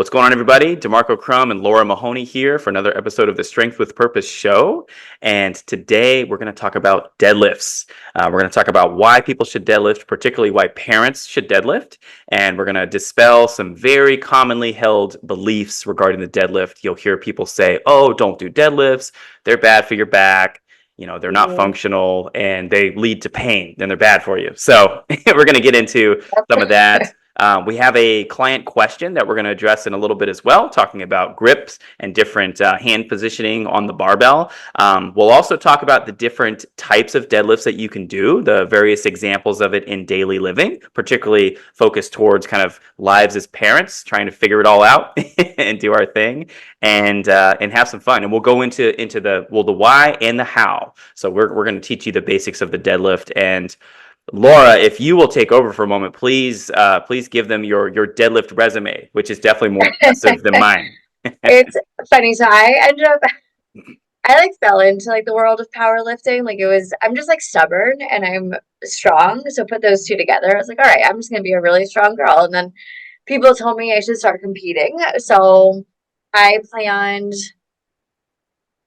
What's going on, everybody? Demarco and Laura Mahoney here for another episode of the Strength with Purpose show. And today we're going to talk about deadlifts. We're going to talk about why people should deadlift, particularly why parents should deadlift. And we're going to dispel some very commonly held beliefs regarding the deadlift. You'll hear people say, oh, don't do deadlifts. They're bad for your back. You know, they're not functional and they lead to pain. Then they're bad for you. So we're going to get into some of that. We have a client question that we're going to address in a little bit as well, talking about grips and different hand positioning on the barbell. We'll also talk about the different types of deadlifts that you can do, the various examples of it in daily living, particularly focused towards kind of lives as parents, trying to figure it all out and do our thing and have some fun. And we'll go into the why and the how. So we're going to teach you the basics of the deadlift. And Laura, if you will take over for a moment, please give them your deadlift resume, which is definitely more impressive than mine. It's funny. So I like fell into like the world of powerlifting. I'm just like stubborn and I'm strong. So put those two together. I was like, all right, I'm just going to be a really strong girl. And then people told me I should start competing. So I planned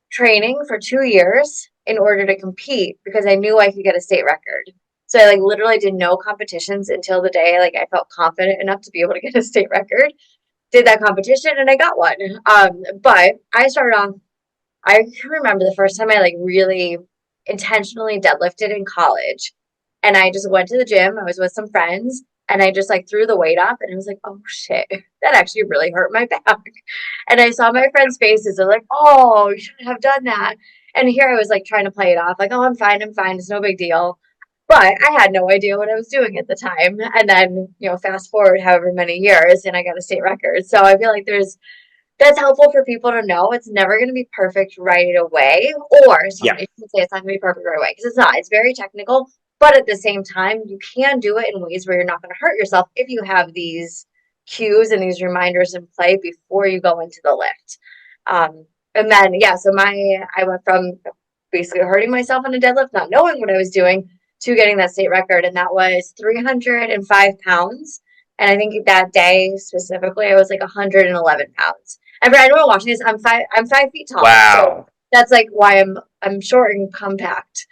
training for 2 years in order to compete because I knew I could get a state record. So I like literally did no competitions until the day like I felt confident enough to be able to get a state record. Did that competition and I got one. But I started off, I can remember the first time I like really intentionally deadlifted in college. And I just went to the gym. I was with some friends and I just like threw the weight up and I was like, oh shit, that actually really hurt my back. And I saw my friends' faces. They're like, oh, you shouldn't have done that. And here I was like trying to play it off, like, oh, I'm fine. It's no big deal. But I had no idea what I was doing at the time. And then, fast forward however many years and I got a state record. So I feel like that's helpful for people to know it's never going to be perfect right away. Or Yeah. somebody should say it's not going to be perfect right away because it's not. It's very technical. But at the same time, you can do it in ways where you're not going to hurt yourself if you have these cues and these reminders in play before you go into the lift. And then, so I went from basically hurting myself on a deadlift, not knowing what I was doing, to getting that state record, and that was 305 pounds. And I think that day specifically, I was like 111 pounds. And for anyone watching this, I'm 5 feet tall. Wow. So that's like why I'm short and compact.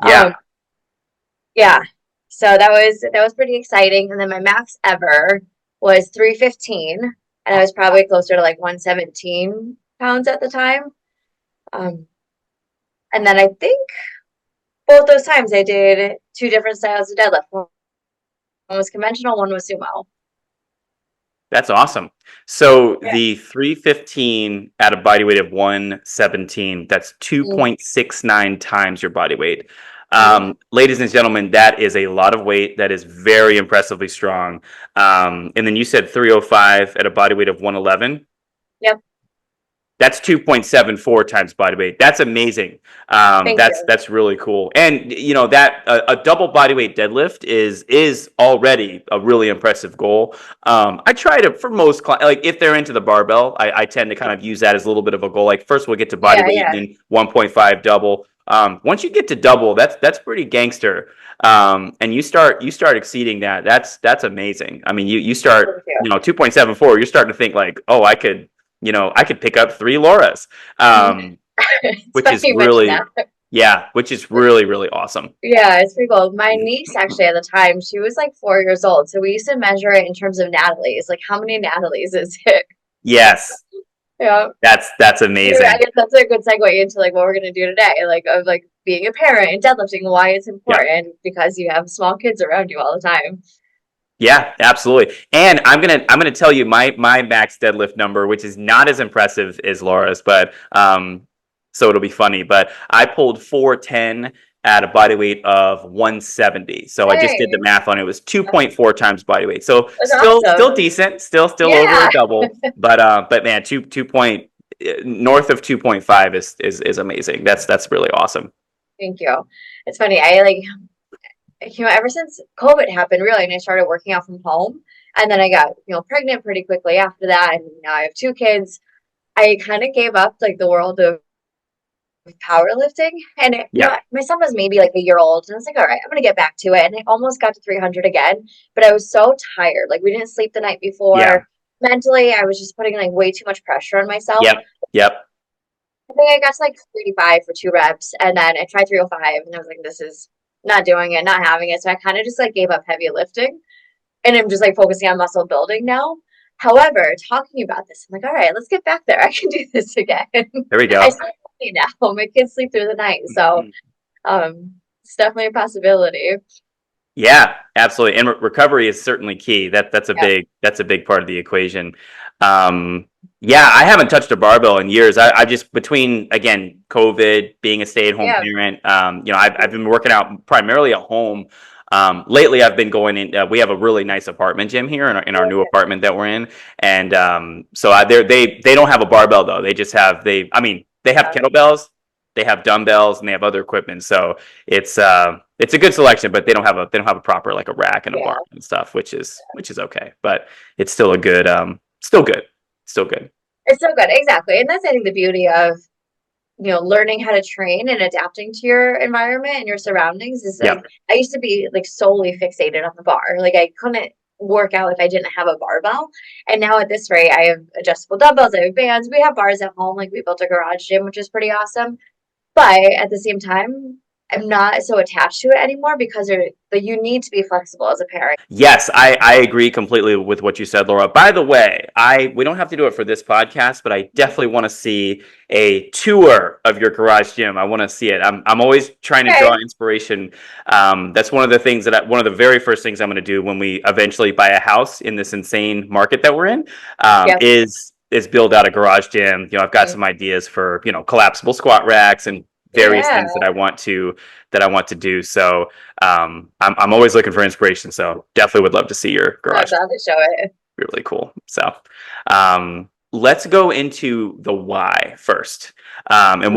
Yeah. Yeah. So that was pretty exciting. And then my max ever was 315, and I was probably closer to like 117 pounds at the time. And then I think both those times I did two different styles of deadlift. One was conventional, one was sumo. That's awesome. So the 315 at a body weight of 117, that's 2.69 times your body weight. Ladies and gentlemen, that is a lot of weight. That is very impressively strong. And then you said 305 at a body weight of 111. Yep. That's 2.74 times body weight. That's amazing. That's really cool. And that a double body weight deadlift is already a really impressive goal. I try to, for most clients, like if they're into the barbell, I tend to kind of use that as a little bit of a goal. Like first we'll get to body weight and then 1.5 double. Once you get to double, that's pretty gangster. And you start exceeding that. That's amazing. I mean, you start 2.74. You're starting to think like, oh, I could pick up 3 Lauras, which is really, really awesome. Yeah, it's pretty cool. My niece actually at the time, she was like 4 years old. So we used to measure it in terms of Natalie's. Like how many Natalie's is it? Yes. Yeah. That's amazing. I guess that's a good segue into like what we're gonna do today, like of like being a parent and deadlifting, why it's important because you have small kids around you all the time. Yeah, absolutely. And I'm gonna tell you my max deadlift number, which is not as impressive as Laura's, but so it'll be funny. But I pulled 410 at a body weight of 170. So I just did the math on it. It was 2.4 times body weight. So still decent, still over a double. But man, north of 2.5 is amazing. That's really awesome. Thank you. It's funny. Ever since COVID happened, really, and I started working out from home, and then I got, pregnant pretty quickly after that, and now I have 2 kids. I kind of gave up like the world of powerlifting, and my son was maybe like a year old, and I was like, all right, I'm gonna get back to it, and I almost got to 300 again, but I was so tired. Like we didn't sleep the night before. mentally, I was just putting like way too much pressure on myself. Yep. Yep. I think I got to like 385 for 2 reps, and then I tried 305, and I was like, this is not doing it, not having it. So I kind of just like gave up heavy lifting, and I'm just like focusing on muscle building now. However, talking about this, I'm like, all right, let's get back there. I can do this again. There we I go. sleep early now. My kids sleep through the night, so it's definitely a possibility. Yeah, absolutely. And recovery is certainly key. That's a Yeah, big part of the equation. Yeah, I haven't touched a barbell in years. I just between again COVID, being a stay-at-home yeah, parent, I've been working out primarily at home. Lately, I've been going in. We have a really nice apartment gym here in our new apartment that we're in, and so they don't have a barbell though. They just have they have yeah, kettlebells, they have dumbbells, and they have other equipment. So it's a good selection, but they don't have a proper like a rack and a bar yeah. and stuff, which is okay. But it's still a good still good. Still good. It's so good, exactly. And that's I think the beauty of learning how to train and adapting to your environment and your surroundings is like Yep. I used to be like solely fixated on the bar. Like I couldn't work out if I didn't have a barbell. And now at this rate, I have adjustable dumbbells, I have bands, we have bars at home. Like we built a garage gym, which is pretty awesome. But at the same time, I'm not so attached to it anymore because you need to be flexible as a parent. Yes, I agree completely with what you said, Laura. By the way, we don't have to do it for this podcast, but I definitely want to see a tour of your garage gym. I want to see it. I'm always trying to Okay. draw inspiration. That's one of the things one of the very first things I'm going to do when we eventually buy a house in this insane market that we're in, Yep. is build out a garage gym. I've got some ideas for collapsible squat racks and various Yeah. things that I want to do. So I'm always looking for inspiration. So definitely would love to see your I'd garage. love to show it. Be really cool. So let's go into the why first. And Mhm.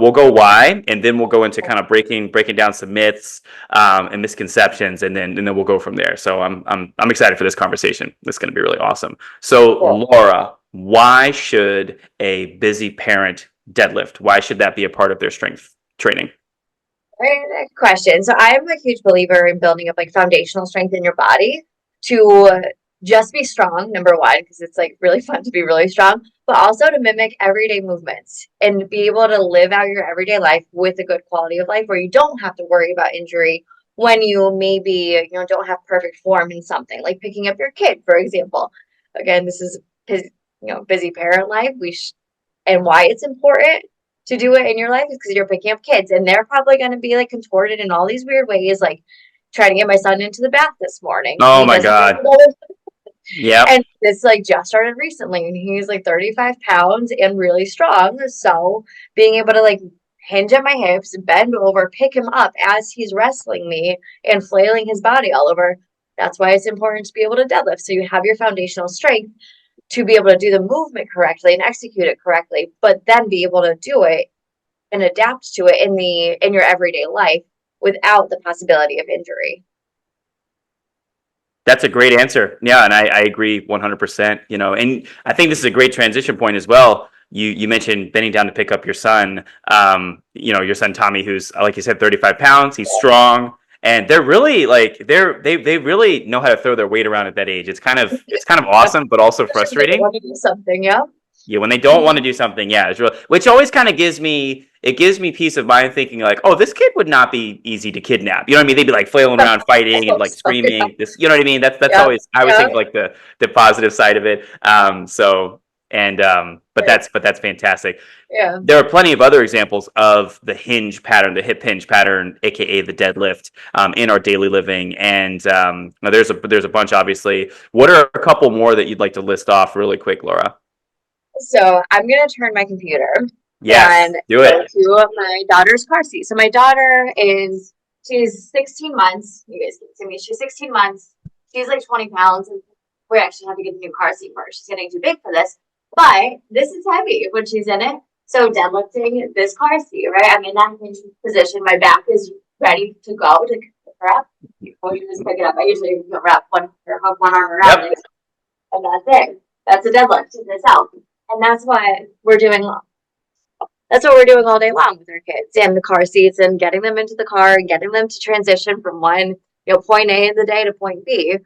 we'll go why, and then we'll go into kind of breaking down some myths and misconceptions, and then we'll go from there. So I'm excited for this conversation. This is going to be really awesome. So Cool. Laura, why should a busy parent deadlift? Why should that be a part of their strength training? Great question. So I'm a huge believer in building up like foundational strength in your body to just be strong, number one, because it's like really fun to be really strong, but also to mimic everyday movements and be able to live out your everyday life with a good quality of life where you don't have to worry about injury when you maybe, don't have perfect form in something like picking up your kid, for example. Again, this is busy parent life. And why it's important to do it in your life is because you're picking up kids and they're probably going to be like contorted in all these weird ways, like trying to get my son into the bath this morning Oh my because God. Yep. and this like just started recently and he's like 35 pounds and really strong. So being able to like hinge at my hips, bend over, pick him up as he's wrestling me and flailing his body all over. That's why it's important to be able to deadlift. So you have your foundational strength to be able to do the movement correctly and execute it correctly, but then be able to do it and adapt to it in your everyday life without the possibility of injury. That's a great answer. Yeah, and I agree 100%. And I think this is a great transition point as well. You mentioned bending down to pick up your son. Your son Tommy, who's like you said, 35 pounds. He's strong, and they're really like they really know how to throw their weight around at that age. It's kind of awesome, but also Especially when they frustrating. want to do something, yeah. Yeah, when they don't want to do something, yeah, it's real. Which always kind of gives me peace of mind, thinking like, oh, this kid would not be easy to kidnap. You know what I mean? They'd be like flailing around, I fighting and hope like so, yeah. screaming. This, you know what I mean? That's Yeah, always I always yeah, think of like the positive side of it. But that's fantastic. yeah. There are plenty of other examples of the hinge pattern, the hip hinge pattern, aka the deadlift, in our daily living. And now there's a bunch, obviously. What are a couple more that you'd like to list off really quick, Laura? So I'm gonna turn my computer Yes, and do go it. to my daughter's car seat. So my daughter she's 16 months. You guys can see me. She's 16 months. She's like 20 pounds. And we actually have to get a new car seat for her. She's getting too big for this. But this is heavy when she's in it. So deadlifting this car seat, right? I'm in that hinge position. My back is ready to go to pick her up. Before you just pick it up, I usually wrap one arm around Yep. it, and that's it. That's a deadlift in itself. And that's what we're doing all day long with our kids and the car seats and getting them into the car and getting them to transition from one, point A in the day to point B.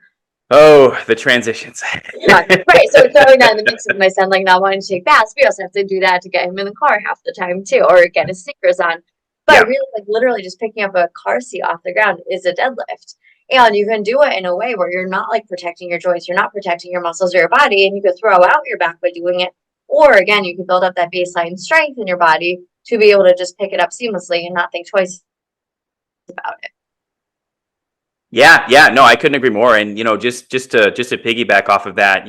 Oh, the transitions. Yeah, right. So throwing that in the mix with my son like not wanting to take baths, we also have to do that to get him in the car half the time too, or get his sneakers on. But Yeah, really, like literally just picking up a car seat off the ground is a deadlift. And you can do it in a way where you're not like protecting your joints, you're not protecting your muscles or your body, and you could throw out your back by doing it. Or again, you can build up that baseline strength in your body to be able to just pick it up seamlessly and not think twice about it. yeah, yeah. No, I couldn't agree more. And just to piggyback off of that,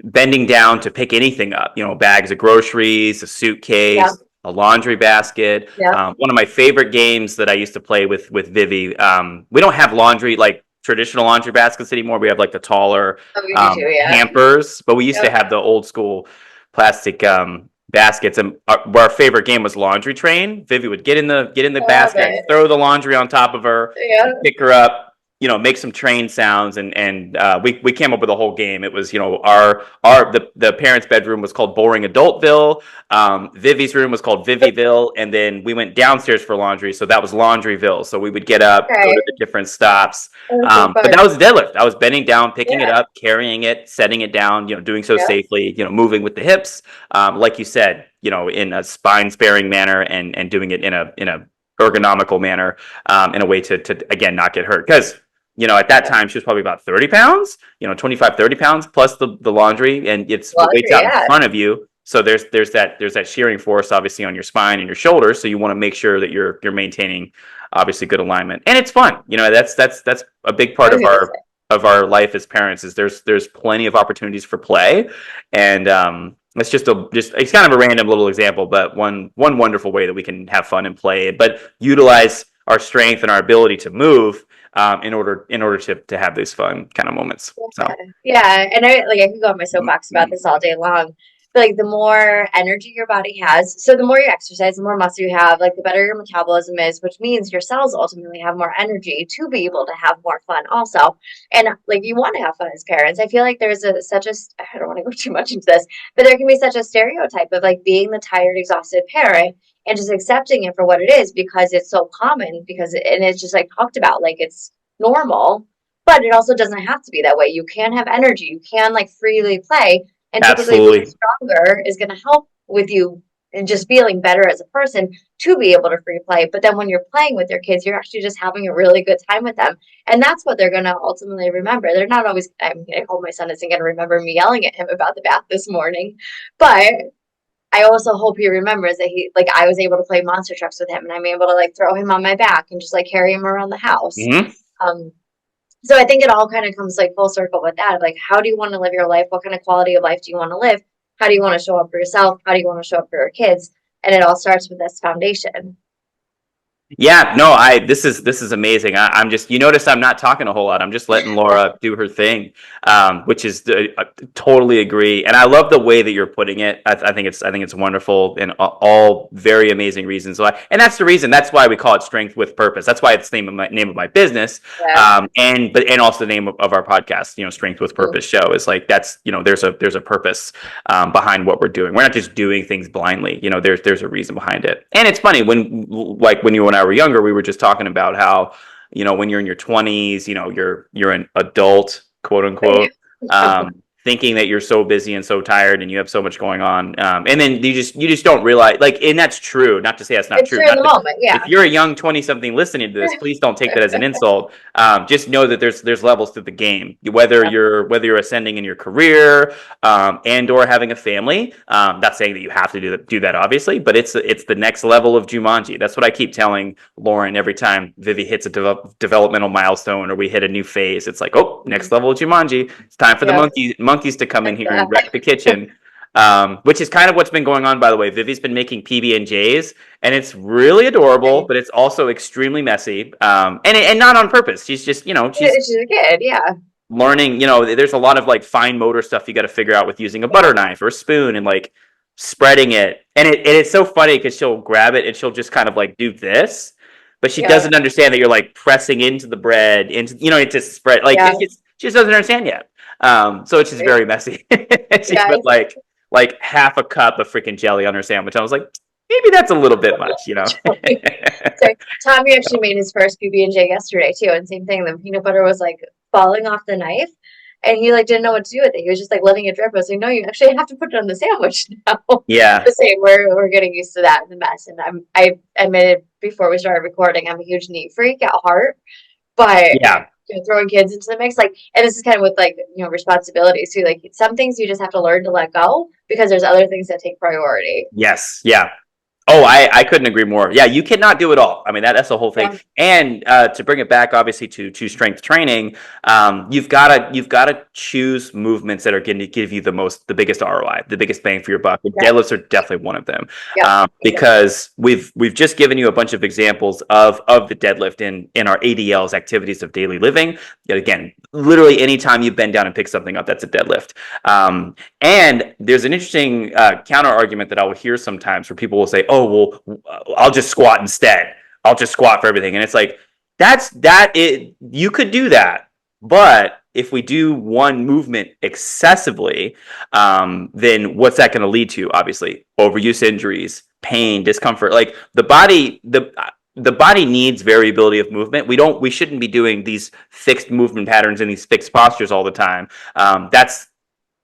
bending down to pick anything up, bags of groceries, a Yeah, suitcase, a laundry basket. yeah. One of my favorite games that I used to play with Vivi. We don't have laundry like traditional laundry baskets anymore. We have like the taller Oh, we do too, yeah. hampers, but we used to Yep. have the old school plastic baskets. And our favorite game was laundry train. Vivi would get in the I love basket, it. throw the laundry on top of her, Yeah. and pick her up, make some train sounds, and we came up with a whole game. It was, the parents' bedroom was called Boring Adultville. Vivi's room was called Viviville, and then we went downstairs for laundry, so that was Laundryville. So we would get up, go Okay. to the different stops. That was so But fun. that was a deadlift. I was bending down, picking it Yeah. up, carrying it, setting it down, doing so Yeah. safely, moving with the hips, like you said, in a spine sparing manner, and doing it in a ergonomical manner, in a way to again not get hurt. Because at that Yeah. time, she was probably about 30 pounds, 25, 30 pounds plus the laundry, and it's the weight's Laundry, out in yeah. front of you. So there's that shearing force obviously on your spine and your shoulders. So you want to make sure that you're maintaining obviously good alignment, and it's fun. That's a big I part was of gonna our say. of our life as parents. Is there's plenty of opportunities for play, and it's just it's kind of a random little example, but one wonderful way that we can have fun and play, but utilize our strength and our ability to move, in order to have these fun kind of moments. So Yeah. Yeah. And I could go on my soapbox about this all day long. But like the more energy your body has, so the more you exercise, the more muscle you have, like the better your metabolism is, which means your cells ultimately have more energy to be able to have more fun also. And like you want to have fun as parents. I feel like there's I don't want to go too much into this, but there can be such a stereotype of like being the tired, exhausted parent and just accepting it for what it is because it's so common and it's just like talked about like it's normal, but it also doesn't have to be that way. You can have energy, you can like freely play, and typically being absolutely. stronger is going to help with you and just feeling better as a person to be able to free play. But then when you're playing with your kids, you're actually just having a really good time with them, and that's what they're going to ultimately remember. They're not always, I mean, I hope my son isn't going to remember me yelling at him about the bath this morning, but I also hope he remembers that I was able to play monster trucks with him, and I'm able to like throw him on my back and just like carry him around the house. Hmm. um so I think it all kind of comes like full circle with that. Like, how do you want to live your life? What kind of quality of life do you want to live? How do you want to show up for yourself? How do you want to show up for your kids? And it all starts with this foundation. Yeah, no, this is amazing. I'm just, you notice I'm not talking a whole lot. I'm just letting Laura do her thing, which is totally agree. And I love the way that you're putting it. I think it's wonderful, and all very amazing reasons why. And that's the reason. That's why we call it Strength with Purpose. That's why it's the name of my business. Yeah. And also the name of our podcast. Strength with Mm. Purpose show is like that's there's a purpose behind what we're doing. We're not just doing things blindly. There's a reason behind it. And it's funny when you and I were younger, we were just talking about how when you're in your 20s, you're an adult, quote unquote, thinking that you're so busy and so tired and you have so much going on, and then you just don't realize, like, and that's true. Not to say that's not It's true. true in Not the that moment. if Yeah. you're a young 20 something listening to this, please don't take that as an insult. Just know that there's levels to the game. Whether you're ascending in your career, and or having a family. Not saying that you have to do that obviously, but it's the next level of Jumanji. That's what I keep telling Lauren every time Vivi hits a developmental milestone or we hit a new phase. It's like, oh, next level of Jumanji. It's time for the Yeah. monkeys to come in here and Exactly. wreck the kitchen. Which is kind of what's been going on, by the way. Vivi's been making PB&Js, and it's really adorable, but it's also extremely messy, and not on purpose. She's just, she's She's a kid. Yeah. learning. There's a lot of like fine motor stuff you got to figure out with using a butter knife or a spoon and like spreading it. And it's so funny because she'll grab it and she'll just kind of like do this, but she Yeah. doesn't understand that you're like pressing into the bread into, it just spread like Yeah. she just doesn't understand yet. So it's just Right. very messy. She Yeah. put like half a cup of freaking jelly on her sandwich. I was like, maybe that's a little bit much. So Tommy actually made his first PB&J yesterday too, and same thing. The peanut butter was like falling off the knife. And he like didn't know what to do with it. He was just like letting it drip. I was like, no, you actually have to put it on the sandwich now. Yeah. The same, we're getting used to that in the mess. And I admitted before we started recording, I'm a huge neat freak at heart, but Yeah. throwing kids into the mix, like, and this is kind of with like responsibilities too. Like some things you just have to learn to let go because there's other things that take priority. Yes. Yeah. Oh, I couldn't agree more. Yeah, you cannot do it all. I mean, that's the whole thing. Yeah. And to bring it back, obviously, to strength training, you've gotta choose movements that are going to give you the biggest ROI, the biggest bang for your buck. And Yeah. deadlifts are definitely one of them, Yep. because we've just given you a bunch of examples of the deadlift in our ADLs, activities of daily living. Yet again, literally anytime you bend down and pick something up, that's a deadlift. And there's an interesting counter argument that I will hear sometimes where people will say, "Oh, well, I'll just squat instead. I'll just squat for everything." And it's like you could do that, but if we do one movement excessively, then what's that going to lead to? Obviously, overuse injuries, pain, discomfort. Like the body needs variability of movement. We shouldn't be doing these fixed movement patterns and these fixed postures all the time.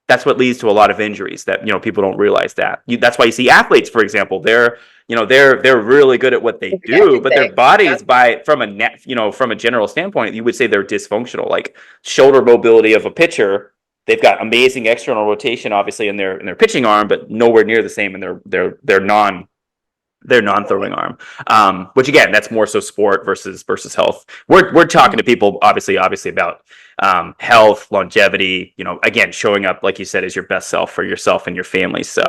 That's what leads to a lot of injuries that people don't realize that. That's why you see athletes, for example, they're really good at what they do, but their bodies, from a general standpoint, you would say they're dysfunctional. Like shoulder mobility of a pitcher, they've got amazing external rotation, obviously, in their pitching arm, but nowhere near the same in their non-throwing arm, which again, that's more so sport versus health. We're talking to people obviously about health, longevity. Again, showing up like you said as your best self for yourself and your family. So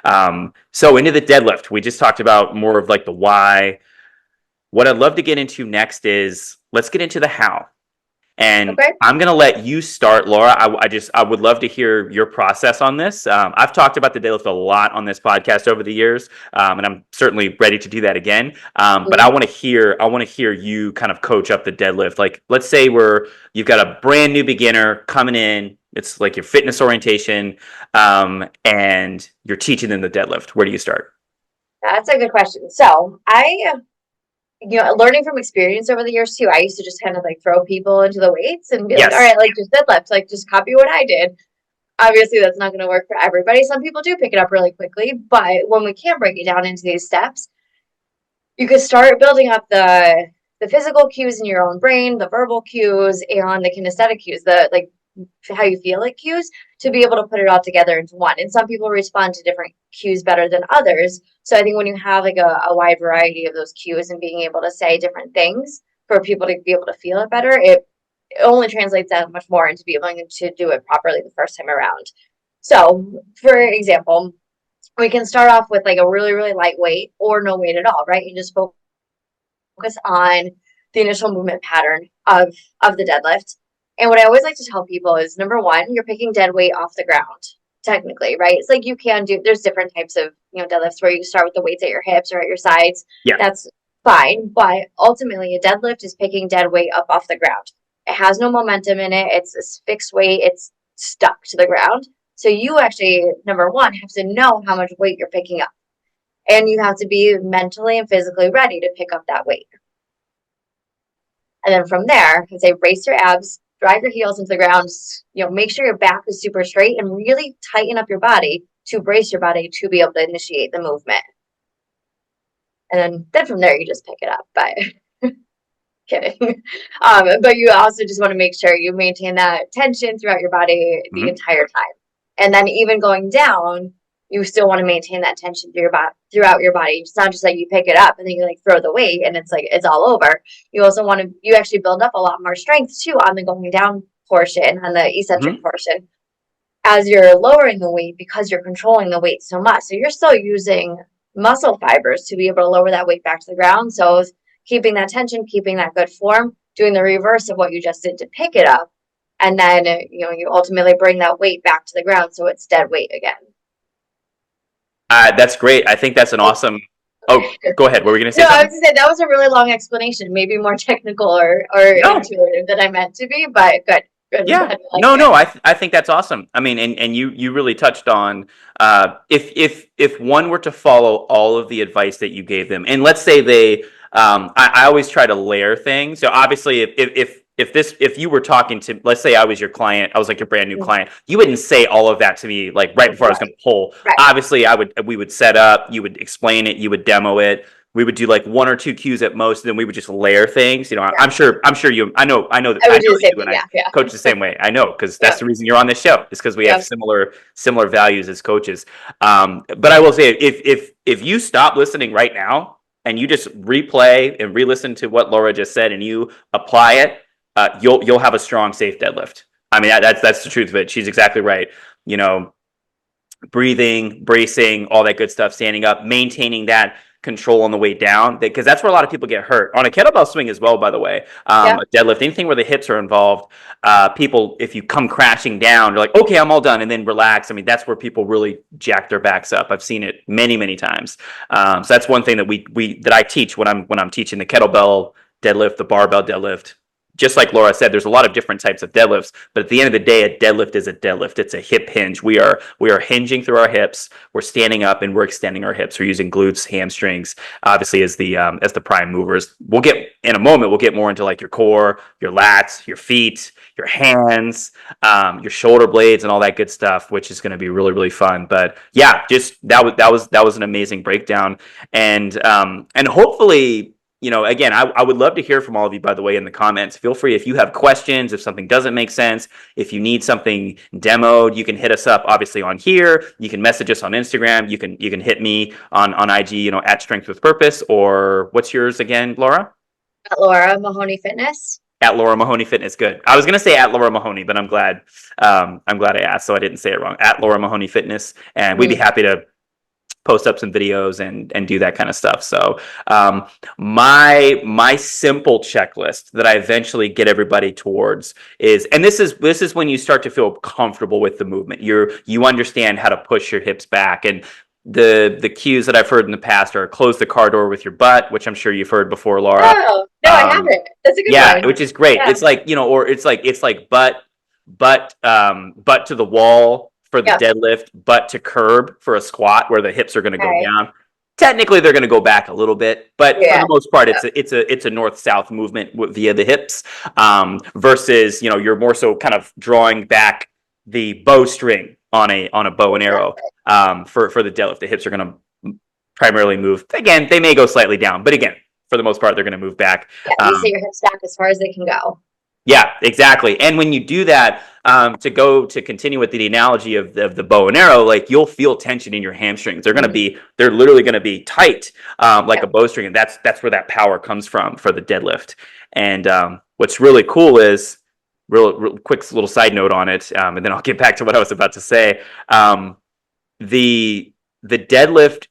into the deadlift, we just talked about more of like the why. What I'd love to get into next is let's get into the how. And Okay. I'm going to let you start, Laura. I would love to hear your process on this. I've talked about the deadlift a lot on this podcast over the years, and I'm certainly ready to do that again. But I want to hear you kind of coach up the deadlift. Like, let's say you've got a brand new beginner coming in. It's like your fitness orientation, and you're teaching them the deadlift. Where do you start? That's a good question. So learning from experience over the years too, I used to just kind of like throw people into the weights and be like, all Yes. right, like just deadlift, like just copy what I did. Obviously, that's not going to work for everybody. Some people do pick it up really quickly, but when we can break it down into these steps, you could start building up the physical cues in your own brain, the verbal cues, and the kinesthetic cues, the like how you feel it cues, to be able to put it all together into one. And some people respond to different cues better than others. So I think when you have like a wide variety of those cues and being able to say different things for people to be able to feel it better, it only translates that much more into being able to do it properly the first time around. So, for example, we can start off with like a really, really light weight or no weight at all, right? You just focus on the initial movement pattern of the deadlift. And what I always like to tell people is, number one, you're picking dead weight off the ground, technically, right? It's like there's different types of deadlifts where you start with the weights at your hips or at your sides. Yeah. That's fine, but ultimately a deadlift is picking dead weight up off the ground. It has no momentum in it. It's this fixed weight. It's stuck to the ground. So you actually, number one, have to know how much weight you're picking up. And you have to be mentally and physically ready to pick up that weight. And then from there, I'd say brace your abs, drive your heels into the ground, make sure your back is super straight and really tighten up your body to brace your body to be able to initiate the movement. And then from there, you just pick it up. But kidding. But you also just want to make sure you maintain that tension throughout your body the entire time. And then even going down, you still want to maintain that tension throughout your body. It's not just like you pick it up and then you like throw the weight and it's like it's all over. You also you actually build up a lot more strength too on the going down portion, on the eccentric portion, as you're lowering the weight, because you're controlling the weight so much. So you're still using muscle fibers to be able to lower that weight back to the ground. So keeping that tension, keeping that good form, doing the reverse of what you just did to pick it up. And then, you ultimately bring that weight back to the ground so it's dead weight again. That's great. I think that's an awesome. Oh, go ahead. What were we going to say? No, I was going to say that was a really long explanation, maybe more technical or intuitive than I meant to be, but good. Yeah. No. I think that's awesome. I mean, and you really touched on if one were to follow all of the advice that you gave them, and let's say they, I always try to layer things. So obviously, if you were talking to, let's say I was your client, I was like your brand new client, you wouldn't say all of that to me like right before I was going to pull. Right. Obviously, we would set up, you would explain it, you would demo it. We would do like 1 or 2 cues at most, and then we would just layer things. You know, I'm sure you. I know I would that do the same you and thing. I Yeah. coach the same way. I know because that's Yep. the reason you're on this show. Is because we have Yep. similar values as coaches. But I will say, if you stop listening right now and you just replay and re-listen to what Laura just said, and you apply it, you'll have a strong, safe deadlift. I mean, that's the truth of it. She's exactly right. You know, breathing, bracing, all that good stuff, standing up, maintaining that control on the way down, because that's where a lot of people get hurt on a kettlebell swing as well, by the way. Yep. A deadlift, anything where the hips are involved, people, if you come crashing down, you're like, okay, I'm all done, and then relax. I mean, that's where people really jack their backs up. I've seen it many times. So that's one thing that that I teach when I'm teaching the kettlebell deadlift, the barbell deadlift. Just like Laura said, there's a lot of different types of deadlifts, but at the end of the day, a deadlift is a deadlift. It's a hip hinge. We are hinging through our hips. We're standing up and we're extending our hips. We're using glutes, hamstrings, obviously as the prime movers. We'll get in a moment. We'll get more into like your core, your lats, your feet, your hands, your shoulder blades, and all that good stuff, which is going to be really fun. But yeah, just that was an amazing breakdown, and hopefully, you know, again, I would love to hear from all of you, by the way, in the comments. Feel free if you have questions, if something doesn't make sense, if you need something demoed, you can hit us up, obviously, on here. You can message us on Instagram. You can hit me on IG, you know, at Strength with Purpose, or what's yours again, Laura? At Laura Mahoney Fitness. At Laura Mahoney Fitness. Good. I was going to say at Laura Mahoney, but I'm glad I asked, so I didn't say it wrong. At Laura Mahoney Fitness, and we'd be happy to post up some videos and do that kind of stuff. So my simple checklist that I eventually get everybody towards is, and this is when you start to feel comfortable with the movement. You understand how to push your hips back, and the cues that I've heard in the past are close the car door with your butt, which I'm sure you've heard before, Laura. Oh no, I haven't. That's a good yeah, one. which is great. Yeah. It's like, you know, or it's like butt to the wall for the deadlift, butt to curb for a squat, where the hips are going to go down. Technically, they're going to go back a little bit, but for the most part, it's a north-south movement via the hips, versus, you know, you're more so kind of drawing back the bowstring on a bow and arrow. For the deadlift, the hips are going to primarily move. Again, they may go slightly down, but again, for the most part, they're going to move back. Yeah, you set your hips back as far as they can go. Yeah, exactly. And when you do that, to continue with the analogy of the bow and arrow, like, you'll feel tension in your hamstrings. They're literally going to be tight, like a bowstring, and that's where that power comes from for the deadlift. And what's really cool is, real quick little side note on it, and then I'll get back to what I was about to say. The deadlift,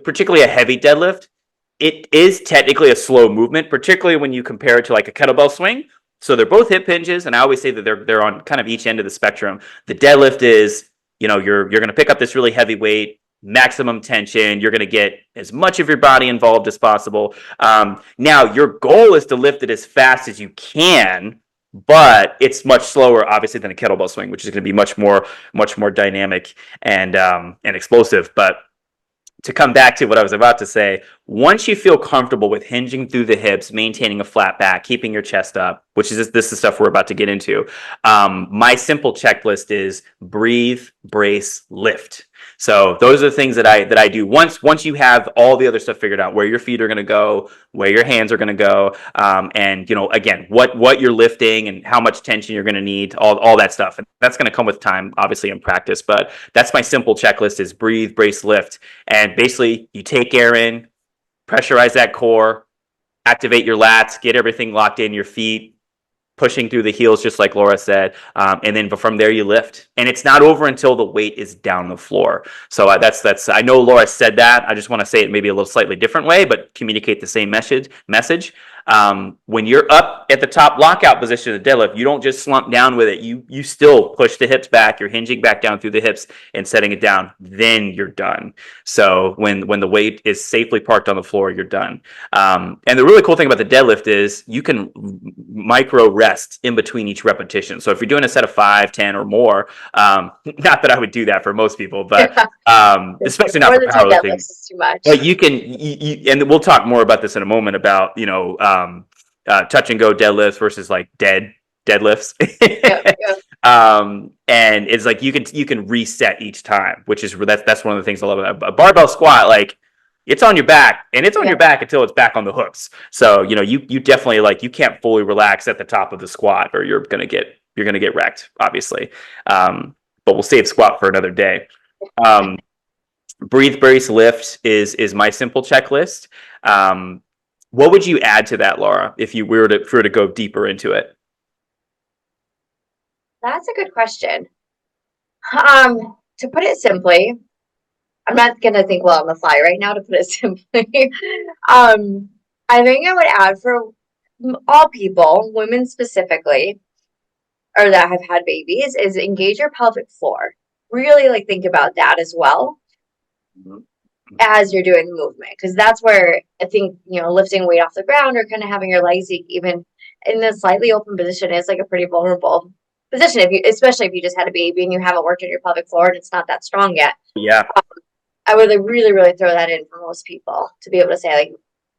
particularly a heavy deadlift, it is technically a slow movement, particularly when you compare it to like a kettlebell swing. So they're both hip hinges, and I always say that they're on kind of each end of the spectrum. The deadlift is, you know, you're going to pick up this really heavy weight, maximum tension. You're going to get as much of your body involved as possible. Now, your goal is to lift it as fast as you can, but it's much slower, obviously, than a kettlebell swing, which is going to be much more dynamic and explosive. But to come back to what I was about to say, once you feel comfortable with hinging through the hips, maintaining a flat back, keeping your chest up, which is this is stuff we're about to get into, my simple checklist is breathe, brace, lift. So those are the things that I do once you have all the other stuff figured out, where your feet are going to go, where your hands are going to go, and, you know, again, what you're lifting and how much tension you're going to need, all that stuff. And that's going to come with time, obviously, in practice. But that's my simple checklist: is breathe, brace, lift. And basically, you take air in, pressurize that core, activate your lats, get everything locked in, your feet pushing through the heels, just like Laura said, and then from there you lift. And it's not over until the weight is down the floor. So that's I know Laura said that. I just want to say it maybe a little slightly different way, but communicate the same message. When you're up at the top lockout position of the deadlift, you don't just slump down with it. You still push the hips back. You're hinging back down through the hips and setting it down. Then you're done. So when the weight is safely parked on the floor, you're done. And the really cool thing about the deadlift is you can micro rest in between each repetition. So if you're doing a set of 5, 10, or more, not that I would do that for most people, but especially not for powerlifting. Is too much. But you can, and we'll talk more about this in a moment about, touch and go deadlifts versus like deadlifts. Yeah, yeah, And it's like you can reset each time, which is that's one of the things I love about a barbell squat. Like it's on your back, and it's on yeah. your back until it's back on the hooks. So you definitely like you can't fully relax at the top of the squat, or you're gonna get wrecked, obviously. But we'll save squat for another day. Um, breathe, brace, lift is my simple checklist. What would you add to that, Laura, if you were to go deeper into it? That's a good question. To put it simply, I'm not gonna think well on the fly right now to put it simply. Um, I think I would add for all people, women specifically, or that have had babies, is engage your pelvic floor. Really like think about that as well as you're doing the movement, because that's where I think, lifting weight off the ground or kind of having your legs even in a slightly open position is like a pretty vulnerable position, especially if you just had a baby and you haven't worked on your pelvic floor and it's not that strong yet. Yeah. I would like really, really throw that in for most people to be able to say like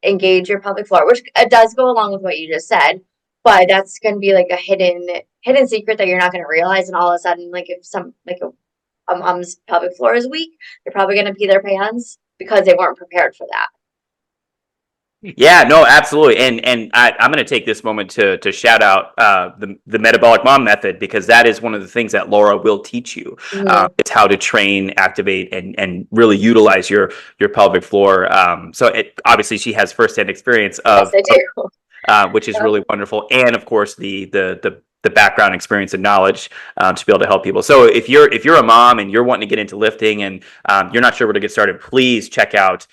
engage your pelvic floor, which does go along with what you just said, but that's going to be like a hidden secret that you're not going to realize, and all of a sudden, like if some like a mom's pelvic floor is weak, they're probably going to pee their pants because they weren't prepared for that. Yeah, no, absolutely. And I'm going to take this moment to shout out the Metabolic Mom Method, because that is one of the things that Laura will teach you. Mm-hmm. It's how to train, activate, and really utilize your pelvic floor. So obviously she has firsthand experience Yes, of I do. which is Yep. really wonderful, and of course the background experience and knowledge to be able to help people. So if you're a mom and you're wanting to get into lifting and you're not sure where to get started, please check out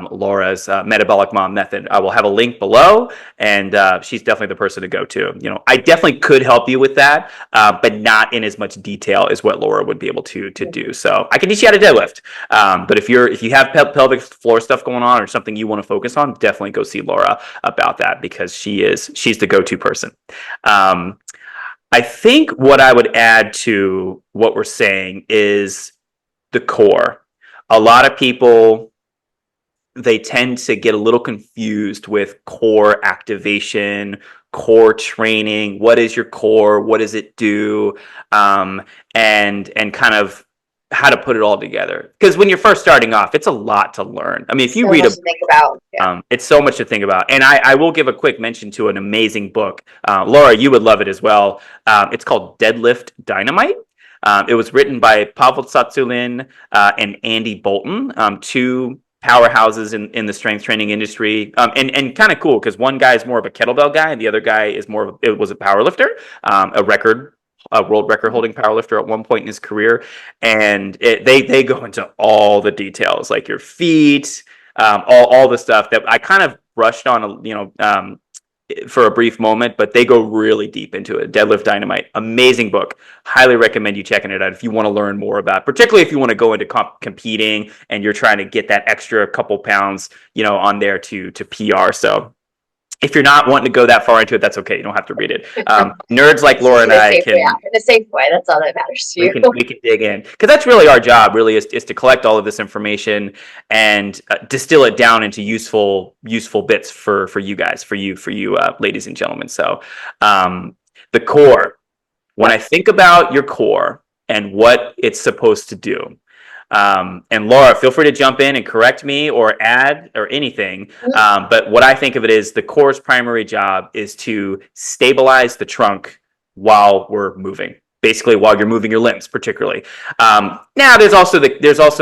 Laura's Metabolic Mom Method. I will have a link below, and she's definitely the person to go to. I definitely could help you with that, but not in as much detail as what Laura would be able to do. So I can teach you how to deadlift, but if you have pelvic floor stuff going on or something you want to focus on, definitely go see Laura about that, because she's the go-to person. I think what I would add to what we're saying is the core. A lot of people, they tend to get a little confused with core activation, core training. What is your core? What does it do? And kind of how to put it all together. Because when you're first starting off, it's a lot to learn. I mean, if you So read much to think about. Yeah. it's so much to think about. And I will give a quick mention to an amazing book. Laura, you would love it as well. It's called Deadlift Dynamite. It was written by Pavel Tsatsouline and Andy Bolton, two powerhouses in the strength training industry. And kind of cool, because one guy is more of a kettlebell guy, and the other guy is it was a power lifter, a world record holding powerlifter at one point in his career. And they go into all the details, like your feet, all the stuff that I kind of brushed on, for a brief moment, but they go really deep into it. Deadlift Dynamite, amazing book. Highly recommend you checking it out if you want to learn more about, particularly if you want to go into competing and you're trying to get that extra couple pounds, on there to PR. So if you're not wanting to go that far into it, that's okay. You don't have to read it. Nerds like Laura and I can, in a safe way. That's all that matters to we you. can we can dig in, because that's really our job. Really is to collect all of this information and distill it down into useful bits for you guys, for you ladies and gentlemen. So the core. When I think about your core and what it's supposed to do, and Laura, feel free to jump in and correct me or add or anything. But what I think of it is the core's primary job is to stabilize the trunk while we're moving. Basically, while you're moving your limbs, particularly. Now, there's also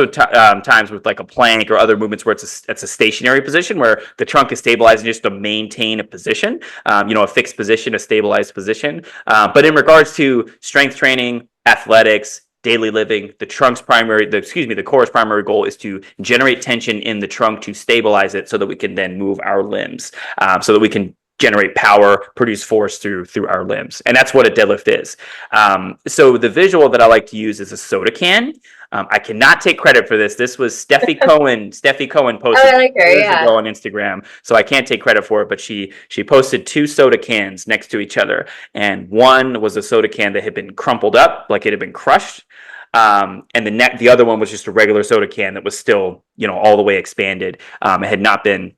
times with like a plank or other movements where it's a stationary position where the trunk is stabilizing just to maintain a position, a fixed position, a stabilized position. But in regards to strength training, athletics, daily living, the core's primary goal is to generate tension in the trunk to stabilize it so that we can then move our limbs, so that we can generate power, produce force through our limbs. And that's what a deadlift is. So the visual that I like to use is a soda can. I cannot take credit for this. This was Steffi Cohen. Steffi Cohen posted I like her, years yeah. ago on Instagram, so I can't take credit for it. But she posted two soda cans next to each other, and one was a soda can that had been crumpled up, like it had been crushed, and the other one was just a regular soda can that was still, all the way expanded. It had not been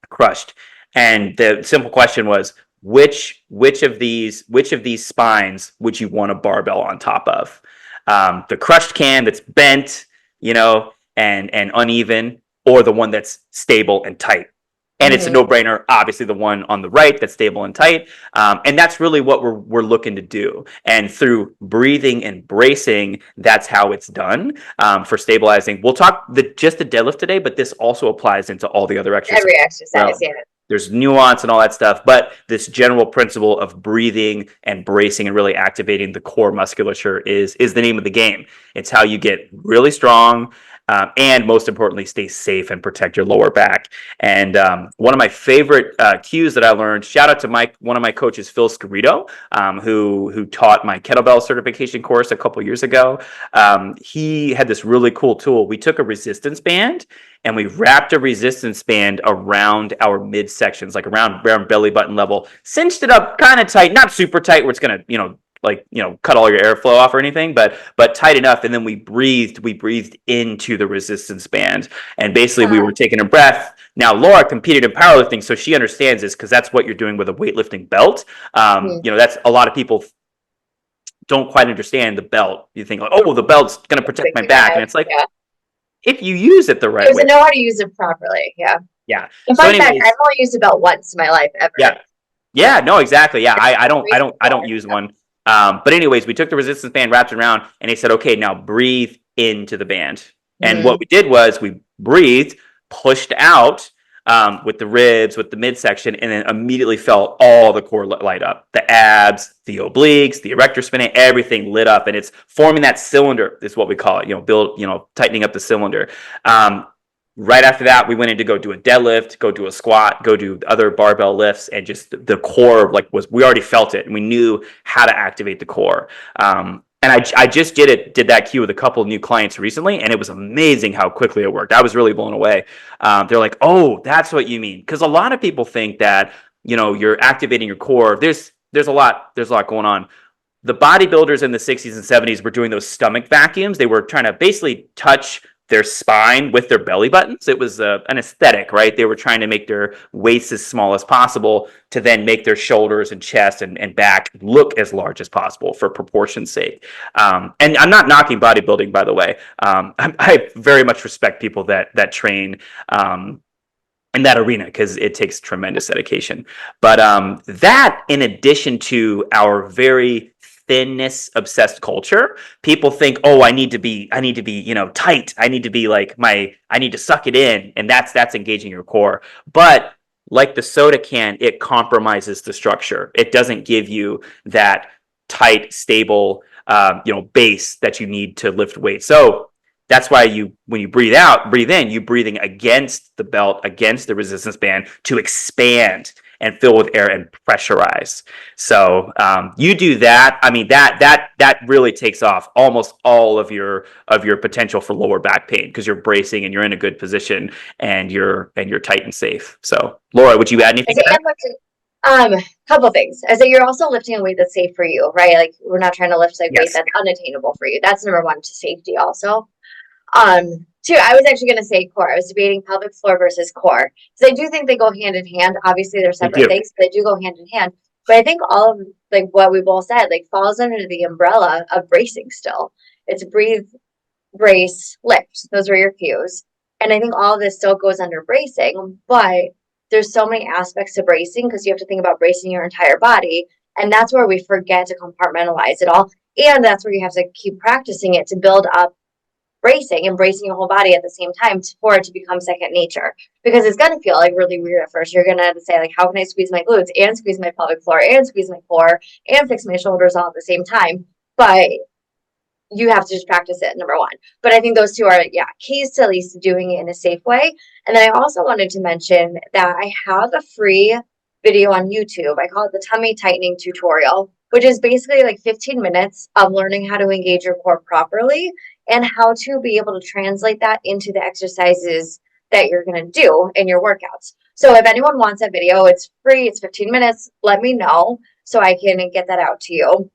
crushed. And the simple question was, which of these spines would you want a barbell on top of? The crushed can that's bent, and uneven, or the one that's stable and tight. And it's a Hmm. no-brainer, obviously the one on the right that's stable and tight. And that's really what we're looking to do. And through breathing and bracing, that's how it's done for stabilizing. We'll talk just the deadlift today, but this also applies into all the other exercises. Every exercise, Well, yeah. there's nuance and all that stuff, but this general principle of breathing and bracing and really activating the core musculature is the name of the game. It's how you get really strong, and most importantly, stay safe and protect your lower back. And one of my favorite cues that I learned, shout out to one of my coaches, Phil Scarito, who taught my kettlebell certification course a couple years ago. He had this really cool tool. We took a resistance band and we wrapped a resistance band around our midsections, like around belly button level, cinched it up kind of tight, not super tight where it's gonna, cut all your airflow off or anything, but tight enough. And then we breathed into the resistance band, and basically we were taking a breath. Now Laura competed in powerlifting, so she understands this because that's what you're doing with a weightlifting belt. Mhm. That's a lot of people don't quite understand the belt. You think like, oh, the belt's going to protect my Thinking back, and ahead, it's like yeah. if you use it the It right was way. to know how to use it properly, yeah. Yeah. And So, fun fact, anyways, I've only used a belt once in my life ever. yeah, yeah, no, exactly. Yeah, I don't, I Breathe don't, I don't before. use one. But anyways, we took the resistance band, wrapped it around, and they said, okay, now breathe into the band. And what Mm-hmm. we did was we breathed, pushed out with the ribs, with the midsection, and then immediately felt all the core light up. The abs, the obliques, the erector spinae, everything lit up, and it's forming that cylinder. Is what we call it. Tightening up the cylinder. Um, Right after that, we went in to go do a deadlift, go do a squat, go do other barbell lifts, and just the core we already felt it, and we knew how to activate the core. And I just did that cue with a couple of new clients recently, and it was amazing how quickly it worked. I was really blown away. They're like, "Oh, that's what you mean," because a lot of people think that you're activating your core. There's a lot going on. The bodybuilders in the 60s and 70s were doing those stomach vacuums. They were trying to basically touch their spine with their belly buttons. It was an aesthetic, right? They were trying to make their waists as small as possible to then make their shoulders and chest and back look as large as possible for proportion's sake. And I'm not knocking bodybuilding, by the way. I very much respect people that train in that arena because it takes tremendous dedication. But that, in addition to our very thinness obsessed culture, people think, oh, I need to be, tight. I need to be I need to suck it in, and that's engaging your core. But like the soda can, it compromises the structure. It doesn't give you that tight, stable, base that you need to lift weight. So that's why when you breathe out, breathe in, you're breathing against the belt, against the resistance band to expand and fill with air and pressurize. So you do that. I mean, that really takes off almost all of your potential for lower back pain because you're bracing and you're in a good position and you're tight and safe. So Laura, would you add I anything say, to that? couple things. I say you're also lifting a weight that's safe for you, right? Like we're not trying to lift like weight Yes. that's unattainable for you. That's number one to safety also. Two, I was actually going to say core. I was debating pelvic floor versus core. So I do think they go hand in hand. Obviously, they're They separate do. things, but they do go hand in hand. But I think all of like what we both said like falls under the umbrella of bracing still. It's breathe, brace, lift. Those are your cues. And I think all of this still goes under bracing, but there's so many aspects to bracing because you have to think about bracing your entire body. And that's where we forget to compartmentalize it all. And that's where you have to keep practicing it to build up bracing and bracing your whole body at the same time for it to become second nature. Because it's going to feel like really weird at first. You're going to say, like, how can I squeeze my glutes and squeeze my pelvic floor and squeeze my core and fix my shoulders all at the same time? But you have to just practice it, number one. But I think those two are, yeah, keys to at least doing it in a safe way. And then I also wanted to mention that I have a free video on YouTube. I call it the tummy tightening tutorial, which is basically like 15 minutes of learning how to engage your core properly and how to be able to translate that into the exercises that you're going to do in your workouts. So if anyone wants that video, it's free, it's 15 minutes. Let me know so I can get that out to you.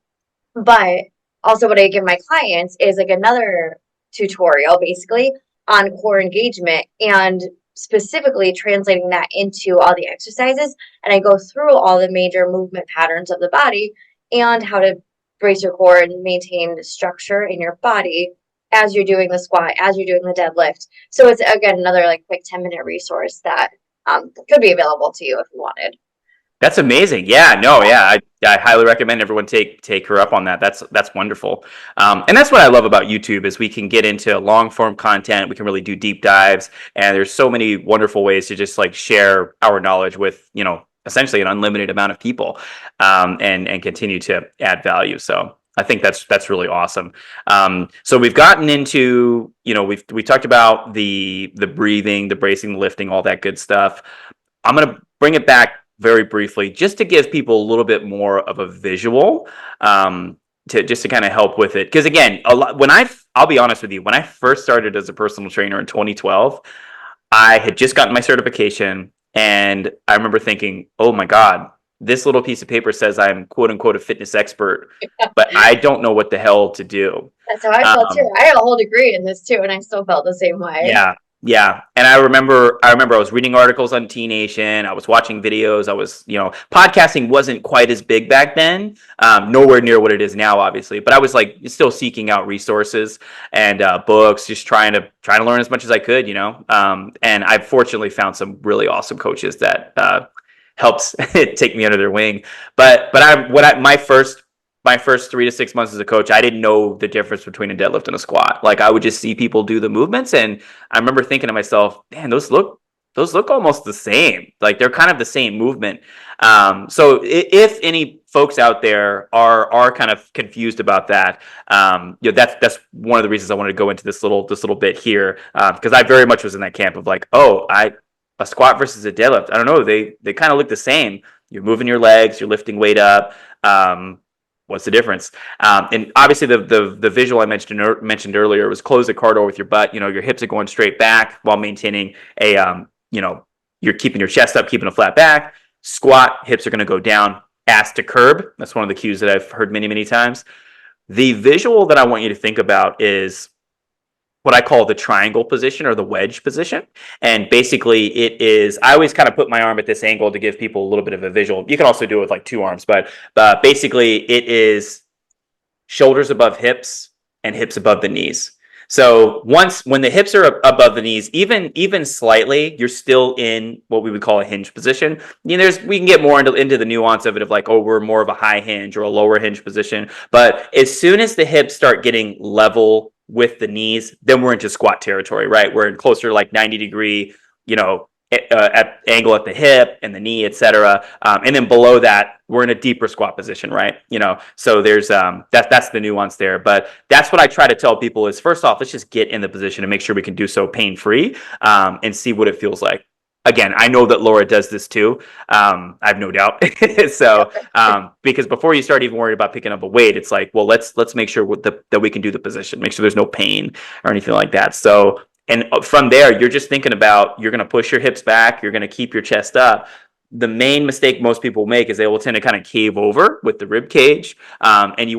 But also, what I give my clients is like another tutorial basically on core engagement. And specifically translating that into all the exercises. And I go through all the major movement patterns of the body and how to brace your core and maintain structure in your body as you're doing the squat, as you're doing the deadlift. So it's, again, another like quick 10-minute resource that could be available to you if you wanted. That's amazing. Yeah, no, yeah, I highly recommend everyone take her up on that. That's wonderful, and that's what I love about YouTube is we can get into long form content. We can really do deep dives, and there's so many wonderful ways to just like share our knowledge with essentially an unlimited amount of people, and continue to add value. So I think that's really awesome. So we've gotten into we talked about the breathing, the bracing, the lifting, all that good stuff. I'm gonna bring it back very briefly, just to give people a little bit more of a visual, to kind of help with it. Because again, I'll be honest with you, when I first started as a personal trainer in 2012, I had just gotten my certification, and I remember thinking, "Oh my God, this little piece of paper says I'm quote unquote a fitness expert, but I don't know what the hell to do." That's how I felt too. I have a whole degree in this too, and I still felt the same way. Yeah, yeah. And I remember I was reading articles on T Nation. I was watching videos. I was, podcasting wasn't quite as big back then. Nowhere near what it is now, obviously. But I was like still seeking out resources and books, just trying to learn as much as I could, And I've fortunately found some really awesome coaches that helps take me under their wing. But my first 3 to 6 months as a coach, I didn't know the difference between a deadlift and a squat. Like I would just see people do the movements, and I remember thinking to myself, "Man, those look almost the same. Like they're kind of the same movement." So if any folks out there are kind of confused about that, that's one of the reasons I wanted to go into this little bit here, because I very much was in that camp of like, a squat versus a deadlift. I don't know. They kind of look the same. You're moving your legs, you're lifting weight up. What's the difference? And obviously, the visual I mentioned earlier was close the car door with your butt. Your hips are going straight back while maintaining you're keeping your chest up, keeping a flat back. Squat, hips are going to go down, ass to curb. That's one of the cues that I've heard many, many times. The visual that I want you to think about is what I call the triangle position or the wedge position. And basically it is, I always kind of put my arm at this angle to give people a little bit of a visual. You can also do it with like two arms, but basically it is shoulders above hips and hips above the knees. So when the hips are above the knees, even slightly, you're still in what we would call a hinge position. We can get more into the nuance of it of like, we're more of a high hinge or a lower hinge position. But as soon as the hips start getting level with the knees, then we're into squat territory, right? We're in closer to like 90-degree, at angle at the hip and the knee, etc. And then below that, we're in a deeper squat position, right? So there's that's the nuance there. But that's what I try to tell people is, first off, let's just get in the position and make sure we can do so pain-free, and see what it feels like. Again, I know that Laura does this too. I have no doubt. So, because before you start even worrying about picking up a weight, it's like, well, let's make sure that we can do the position, make sure there's no pain or anything like that. So, and from there, you're just thinking about, you're going to push your hips back, you're going to keep your chest up. The main mistake most people make is they will tend to kind of cave over with the rib cage, and you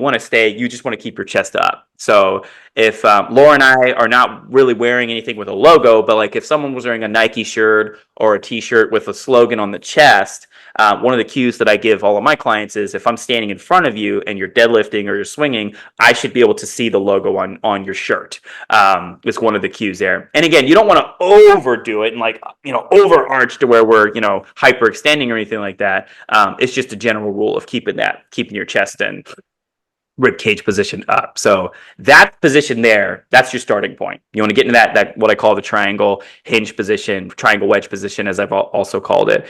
just want to keep your chest up. So if Laura and I are not really wearing anything with a logo, but like if someone was wearing a Nike shirt or a t-shirt with a slogan on the chest, one of the cues that I give all of my clients is, if I'm standing in front of you and you're deadlifting or you're swinging, I should be able to see the logo on your shirt. It's one of the cues there. And again, you don't want to overdo it and like, overarch to where we're, hyperextending or anything like that. It's just a general rule of keeping your chest and rib cage position up. So that position there, that's your starting point. You want to get into that what I call the triangle hinge position, triangle wedge position, as I've also called it.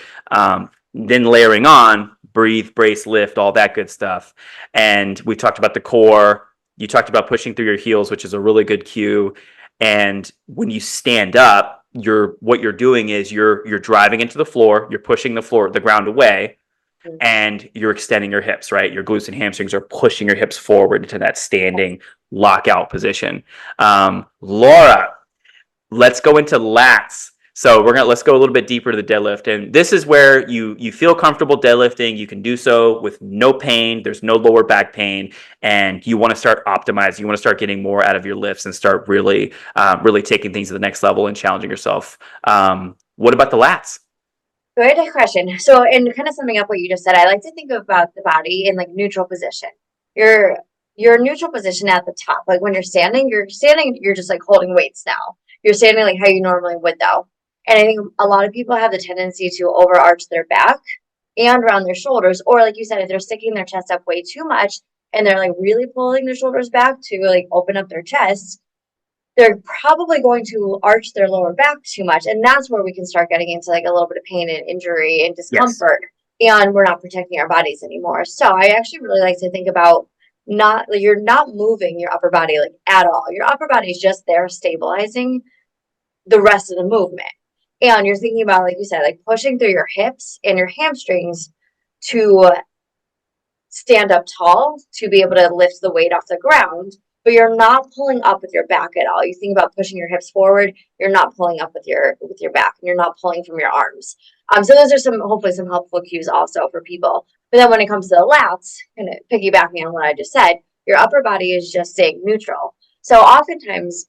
Then layering on, breathe, brace, lift, all that good stuff. And we talked about the core. You talked about pushing through your heels, which is a really good cue. And when you stand up, what you're doing is you're driving into the floor, you're pushing the ground away, and you're extending your hips, right? Your glutes and hamstrings are pushing your hips forward into that standing lockout position. Laura, let's go into lats. So let's go a little bit deeper to the deadlift, and this is where you feel comfortable deadlifting. You can do so with no pain. There's no lower back pain, and you want to start optimizing. You want to start getting more out of your lifts and start really taking things to the next level and challenging yourself. What about the lats? Good question. So, and kind of summing up what you just said, I like to think about the body in like neutral position. Your your neutral position at the top, like when you're standing, you're just like holding weights now. You're standing like how you normally would though. And I think a lot of people have the tendency to overarch their back and around their shoulders, or like you said, if they're sticking their chest up way too much and they're like really pulling their shoulders back to like open up their chest, they're probably going to arch their lower back too much. And that's where we can start getting into like a little bit of pain and injury and Yes. discomfort. And we're not protecting our bodies anymore. So I actually really like to think about not like you're not moving your upper body like at all. Your upper body is just there stabilizing the rest of the movement. And you're thinking about, like you said, like pushing through your hips and your hamstrings to stand up tall to be able to lift the weight off the ground, but you're not pulling up with your back at all. You think about pushing your hips forward, you're not pulling up with your back, and you're not pulling from your arms. So those are some hopefully some helpful cues also for people. But then when it comes to the lats, kind of piggybacking on what I just said, your upper body is just staying neutral. So oftentimes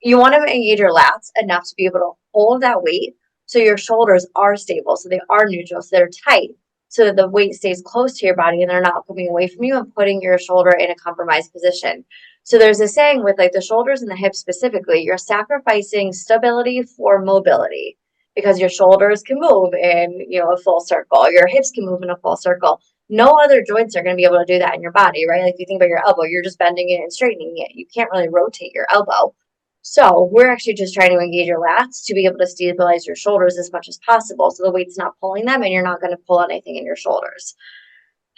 you want to engage your lats enough to be able to hold that weight so your shoulders are stable, so they are neutral, so they're tight, so that the weight stays close to your body and they're not coming away from you and putting your shoulder in a compromised position. So there's a saying with like the shoulders and the hips specifically, you're sacrificing stability for mobility because your shoulders can move in, a full circle. Your hips can move in a full circle. No other joints are going to be able to do that in your body, right? Like if you think about your elbow, you're just bending it and straightening it. You can't really rotate your elbow. So we're actually just trying to engage your lats to be able to stabilize your shoulders as much as possible. So the weight's not pulling them and you're not going to pull anything in your shoulders.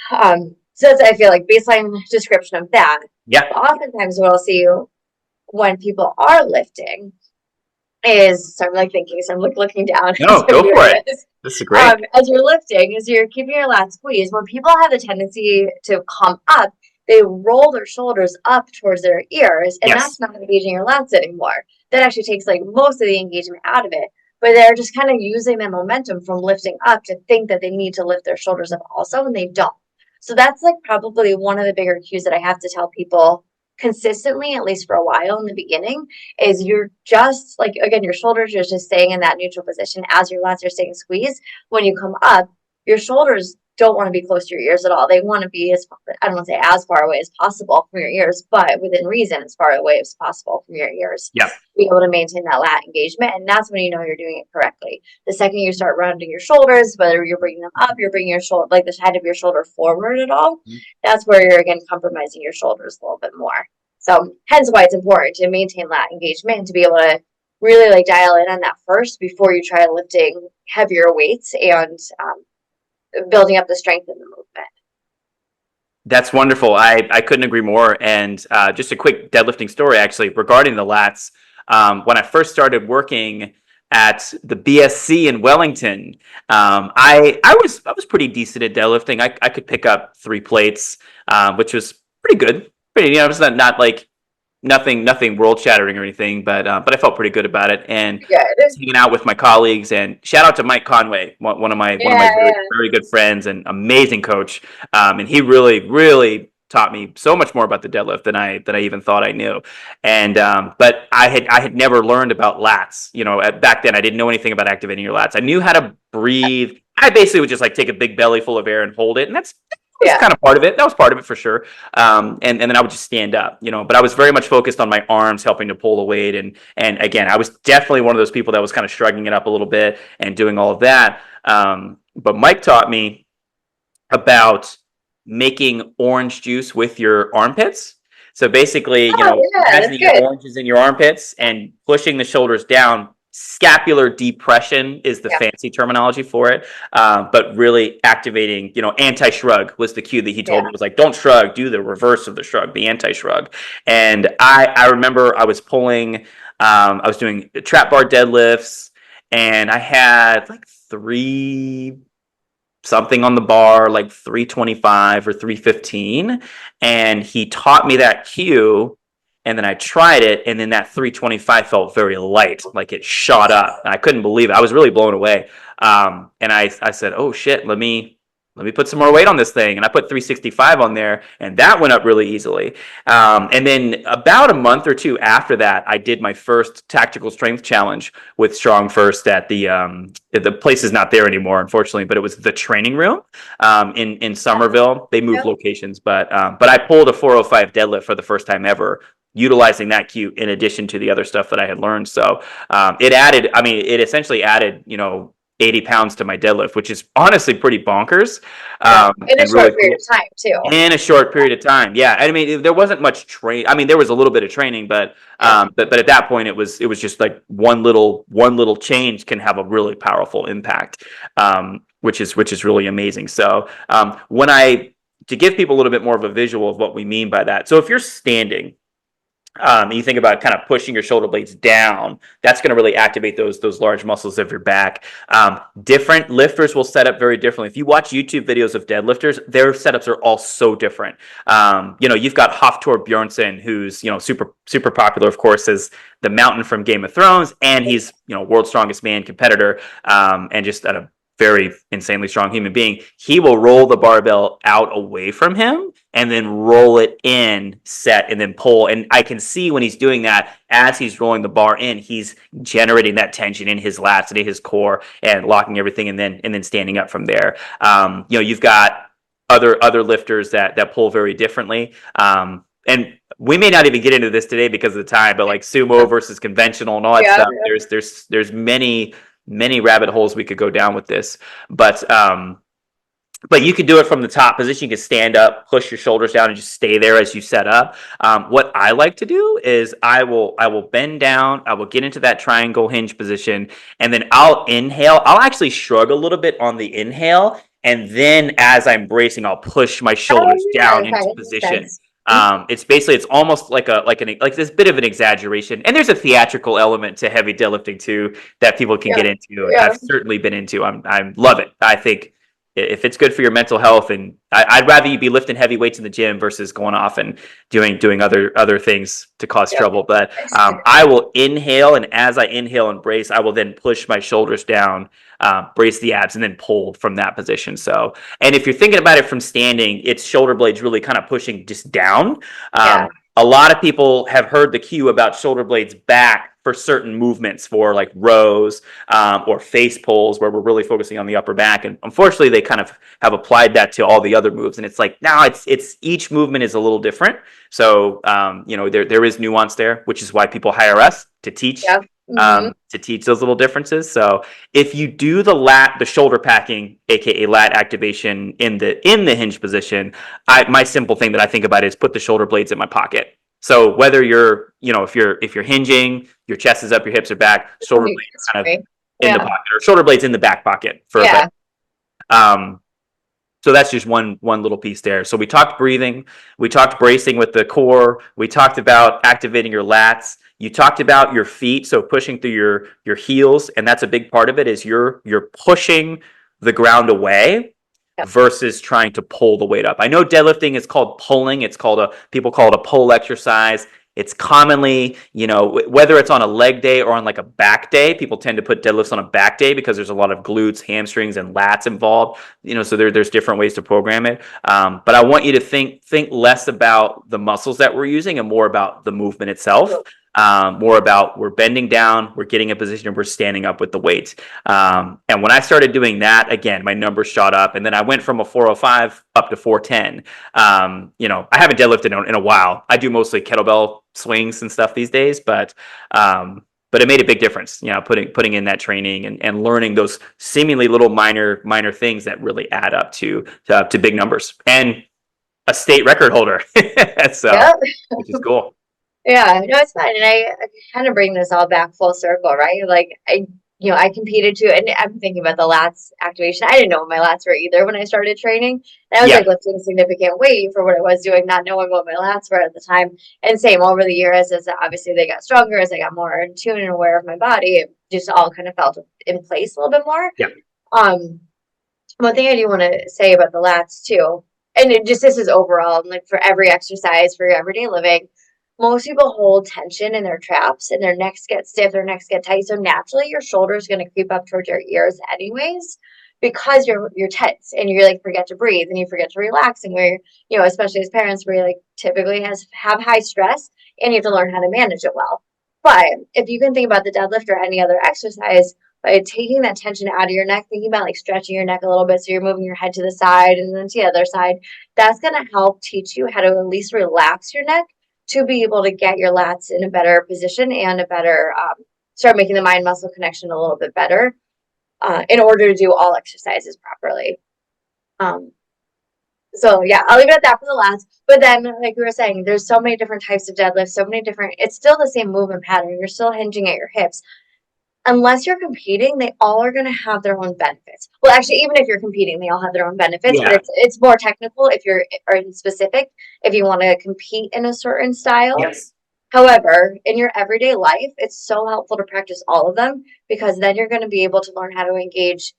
So that's, I feel like, baseline description of that. Yeah. But oftentimes what I'll see when people are lifting is, so I'm like thinking, so I'm like looking down as No, I'm go doing for it. this. This is great. As you're lifting, as you're keeping your lats squeezed, when people have the tendency to come up, they roll their shoulders up towards their ears, and Yes. that's not engaging your lats anymore. That actually takes like most of the engagement out of it. But they're just kind of using the momentum from lifting up to think that they need to lift their shoulders up also, and they don't. So that's like probably one of the bigger cues that I have to tell people consistently, at least for a while in the beginning, is you're just like, again, your shoulders are just staying in that neutral position as your lats are staying squeezed. When you come up, your shoulders don't want to be close to your ears at all. They want to be as, I don't want to say as far away as possible from your ears, but within reason, as far away as possible from your ears. Yeah. Be able to maintain that lat engagement. And that's when you know you're doing it correctly. The second you start rounding your shoulders, whether you're bringing them up, you're bringing your shoulder, like the head of your shoulder forward at all, that's where you're again compromising your shoulders a little bit more. So hence why it's important to maintain lat engagement and to be able to really like dial in on that first before you try lifting heavier weights and building up the strength in the movement. That's wonderful. I couldn't agree more. And just a quick deadlifting story, actually, regarding the lats. When I first started working at the BSC in Wellington, I was pretty decent at deadlifting. I could pick up 3 plates, which was pretty good. Pretty, it's not like nothing world shattering or anything, but I felt pretty good about it. And Yeah, it is. hanging out with my colleagues, and shout out to Mike Conway, one of my Yeah, very good friends and amazing coach. And he really taught me so much more about the deadlift than I even thought I knew. And but I had never learned about lats. Back then I didn't know anything about activating your lats. I knew how to breathe. I basically would just like take a big belly full of air and hold it, and that was yeah, kind of part of it. That was part of it for sure. And then I would just stand up, but I was very much focused on my arms helping to pull the weight. And again, I was definitely one of those people that was kind of shrugging it up a little bit and doing all of that. But Mike taught me about making orange juice with your armpits. So basically, oh yeah, that's imagining your good. oranges in your armpits and pushing the shoulders down. Scapular depression is the Yeah, fancy terminology for it. But really activating, anti-shrug was the cue that he told yeah. me. It was like, don't shrug, do the reverse of the shrug, the anti-shrug. And I remember I was I was doing trap bar deadlifts, and I had like 3 something on the bar, like 325 or 315. And he taught me that cue. And then I tried it, and then that 325 felt very light, like it shot up. And I couldn't believe it. I was really blown away. And I said, "Oh shit, let me put some more weight on this thing." And I put 365 on there, and that went up really easily. And then about a month or two after that, I did my first tactical strength challenge with Strong First at the place is not there anymore, unfortunately, but it was the training room in Somerville. They moved Yep. locations, but I pulled a 405 deadlift for the first time ever, utilizing that cue in addition to the other stuff that I had learned. So it essentially added, 80 pounds to my deadlift, which is honestly pretty bonkers, Yeah. In a and really short period cool of time too. in a short period of time. Yeah, I mean, there wasn't much train. I mean, there was a little bit of training, but Yeah. but at that point, it was just like one little change can have a really powerful impact, which is really amazing. So when I to give people a little bit more of a visual of what we mean by that. So if you're standing, you think about kind of pushing your shoulder blades down, that's going to really activate those large muscles of your back. Different lifters will set up very differently. If you watch YouTube videos of deadlifters, their setups are all so different. You've got Hafthor Bjornsson, who's super popular, of course, as the Mountain from Game of Thrones, and he's world's strongest man competitor, and just a very insanely strong human being. He will roll the barbell out away from him and then roll it in, set, and then pull. And I can see when he's doing that, as he's rolling the bar in, he's generating that tension in his lats and in his core and locking everything, and then standing up from there. You've got other lifters that pull very differently. And we may not even get into this today because of the time, but like sumo versus conventional and all that Yeah. stuff. There's many rabbit holes we could go down with this, but you can do it from the top position. You can stand up, push your shoulders down, and just stay there as you set up. What I like to do is I will bend down, I will get into that triangle hinge position, and then I'll inhale. I'll actually shrug a little bit on the inhale, and then as I'm bracing, I'll push my Oh, shoulders yeah. down into Okay. Makes position. sense. It's almost like this bit of an exaggeration, and there's a theatrical element to heavy deadlifting too that people can Yeah. get into, and Yeah. I've certainly been into. I love it. I think if it's good for your mental health, and I'd rather you be lifting heavy weights in the gym versus going off and doing other things to cause Yeah. trouble. But I will inhale, and as I inhale and brace, I will then push my shoulders down, brace the abs, and then pull from that position. So, and if you're thinking about it from standing, it's shoulder blades really kind of pushing just down. Yeah. A lot of people have heard the cue about shoulder blades back for certain movements, for like rows or face pulls, where we're really focusing on the upper back. And unfortunately, they kind of have applied that to all the other moves. And it's like, no, it's each movement is a little different. So there is nuance there, which is why people hire us to teach. Yeah. Mm-hmm. To teach those little differences. So if you do the shoulder packing, aka lat activation in the hinge position, my simple thing that I think about is put the shoulder blades in my pocket. So whether if you're hinging, your chest is up, your hips are back, shoulder blades kind of in the pocket, or shoulder blades in the back pocket for a bit. So that's just one little piece there. So we talked breathing, we talked bracing with the core, we talked about activating your lats. You talked about your feet, so pushing through your heels, and that's a big part of it. Is you're pushing the ground away versus trying to pull the weight up. I know deadlifting is called pulling. People call it a pull exercise. It's commonly, whether it's on a leg day or on like a back day, people tend to put deadlifts on a back day because there's a lot of glutes, hamstrings, and lats involved. So there's different ways to program it. But I want you to think less about the muscles that we're using and more about the movement itself. More about we're bending down, we're getting a position, and we're standing up with the weight. And when I started doing that, again, my numbers shot up, and then I went from a 405 up to 410. I haven't deadlifted in a while. I do mostly kettlebell swings and stuff these days, but it made a big difference. Putting in that training and learning those seemingly little minor things that really add up to big numbers, and a state record holder. Which is cool. Yeah, no, it's fine. And I kind of bring this all back full circle, right? Like I competed too, and I'm thinking about the lats activation. I didn't know what my lats were either when I started training. And I was like lifting significant weight for what I was doing, not knowing what my lats were at the time. And same over the years, as obviously they got stronger, as I got more in tune and aware of my body, it just all kind of felt in place a little bit more. Yeah. One thing I do want to say about the lats too, and this is overall, like for every exercise for your everyday living. most people hold tension in their traps and their necks get stiff, their necks get tight. So naturally your shoulder is going to creep up towards your ears anyways because you're tense and you like forget to breathe and you forget to relax and we're, especially as parents, we like typically have high stress and you have to learn how to manage it well. But if you can think about the deadlift or any other exercise, by taking that tension out of your neck, thinking about like stretching your neck a little bit so you're moving your head to the side and then to the other side, that's going to help teach you how to at least relax your neck to be able to get your lats in a better position and a better start making the mind muscle connection a little bit better in order to do all exercises properly. So yeah, I'll leave it at that for the last. But then, like we were saying, there's so many different types of deadlifts, so many different. It's still the same movement pattern. You're still hinging at your hips. Unless you're competing, they all are going to have their own benefits. Well, actually, even if you're competing, they all have their own benefits. But Yeah. it's more technical if you're or specific if you want to compete in a certain style. Yes. However, in your everyday life, it's so helpful to practice all of them because then you're going to be able to learn how to engage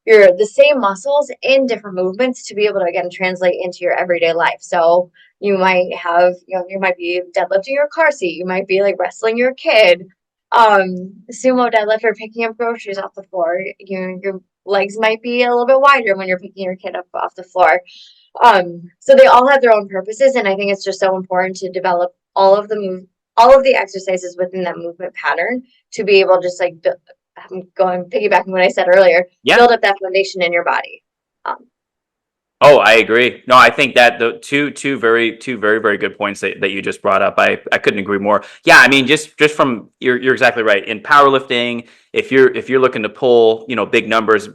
the same muscles in different movements to be able to again translate into your everyday life. So you might have, you might be deadlifting your car seat, you might be like wrestling your kid, sumo deadlift or picking up groceries off the floor. Your legs might be a little bit wider when you're picking your kid up off the floor. So they all have their own purposes, and I think it's just so important to develop all of the exercises within that movement pattern to be able to just like I'm going piggybacking what I said earlier, Yeah. build up that foundation in your body. Um, Oh, I agree. No, I think that the two very very good points that you just brought up. I couldn't agree more. Yeah, I mean just from you're exactly right. In powerlifting, if you're looking to pull, big numbers,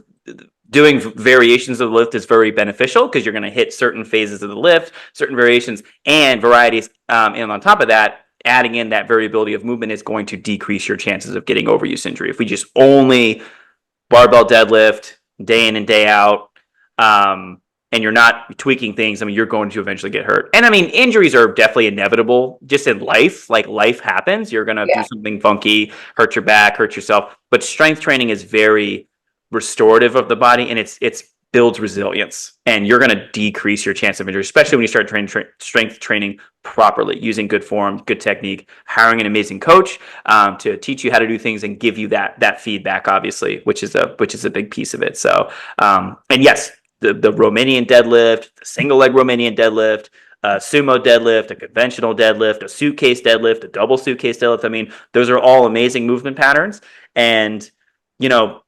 doing variations of the lift is very beneficial because you're going to hit certain phases of the lift, certain variations and varieties. And on top of that, adding in that variability of movement is going to decrease your chances of getting overuse injury. If we just only barbell deadlift day in and day out, and you're not tweaking things, I mean, you're going to eventually get hurt. And I mean, injuries are definitely inevitable just in life. Like life happens. You're going to do yeah, something funky, hurt your back, hurt yourself. But strength training is very restorative of the body and it's builds resilience. And you're going to decrease your chance of injury, especially when you start strength training properly, using good form, good technique, hiring an amazing coach to teach you how to do things and give you that feedback, obviously, which is a big piece of it. So, and yes, the Romanian deadlift, the single leg Romanian deadlift, a sumo deadlift, a conventional deadlift, a suitcase deadlift, a double suitcase deadlift. I mean, those are all amazing movement patterns. And, you know,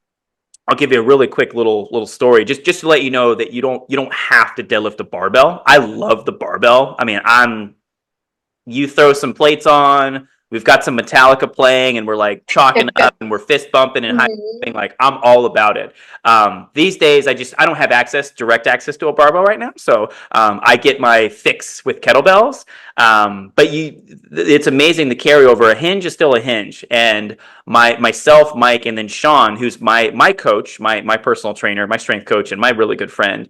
I'll give you a really quick little story just to let you know that you don't have to deadlift a barbell. I love the barbell. I mean, you throw some plates on, we've got some Metallica playing, and we're like chalking up and we're fist bumping and high hmm fiving. Like I'm all about it. These days, I don't have direct access to a barbell right now, so I get my fix with kettlebells. But it's amazing the carryover. A hinge is still a hinge, and myself, Mike, and then Sean, who's my coach, my personal trainer, my strength coach, and my really good friend.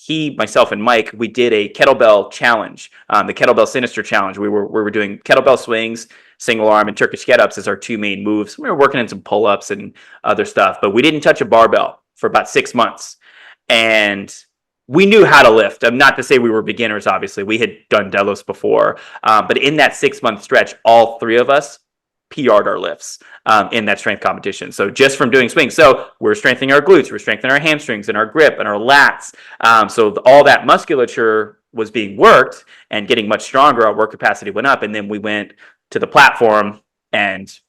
He, myself, and Mike, we did a kettlebell challenge, the kettlebell sinister challenge. We were doing kettlebell swings, single arm, and Turkish get ups as our two main moves. We were working in some pull ups and other stuff, but we didn't touch a barbell for about 6 months, and we knew how to lift. Not to say we were beginners, obviously. We had done deadlifts before. But in that 6 month stretch, all three of us PR'd our lifts in that strength competition. So just from doing swings. So we're strengthening our glutes, we're strengthening our hamstrings and our grip and our lats. So all that musculature was being worked and getting much stronger. Our work capacity went up. And then we went to the platform and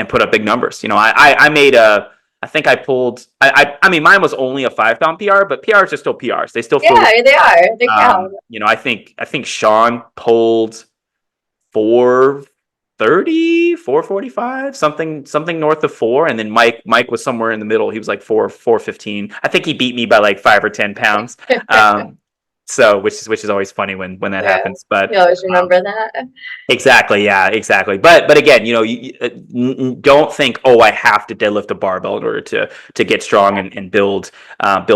put up big numbers. I made I think I pulled. I mean, mine was only a 5 pound PR, but PRs are still PRs. They still feel. Yeah, they are. They count. I think Sean pulled 430, 445, something north of 4, and then Mike was somewhere in the middle. He was like 415. I think he beat me by like 5 or 10 pounds. So which is always funny when that Yeah, happens. But you always remember that. exactly, yeah, exactly. But again, don't think, oh, I have to deadlift a barbell in order to get strong and build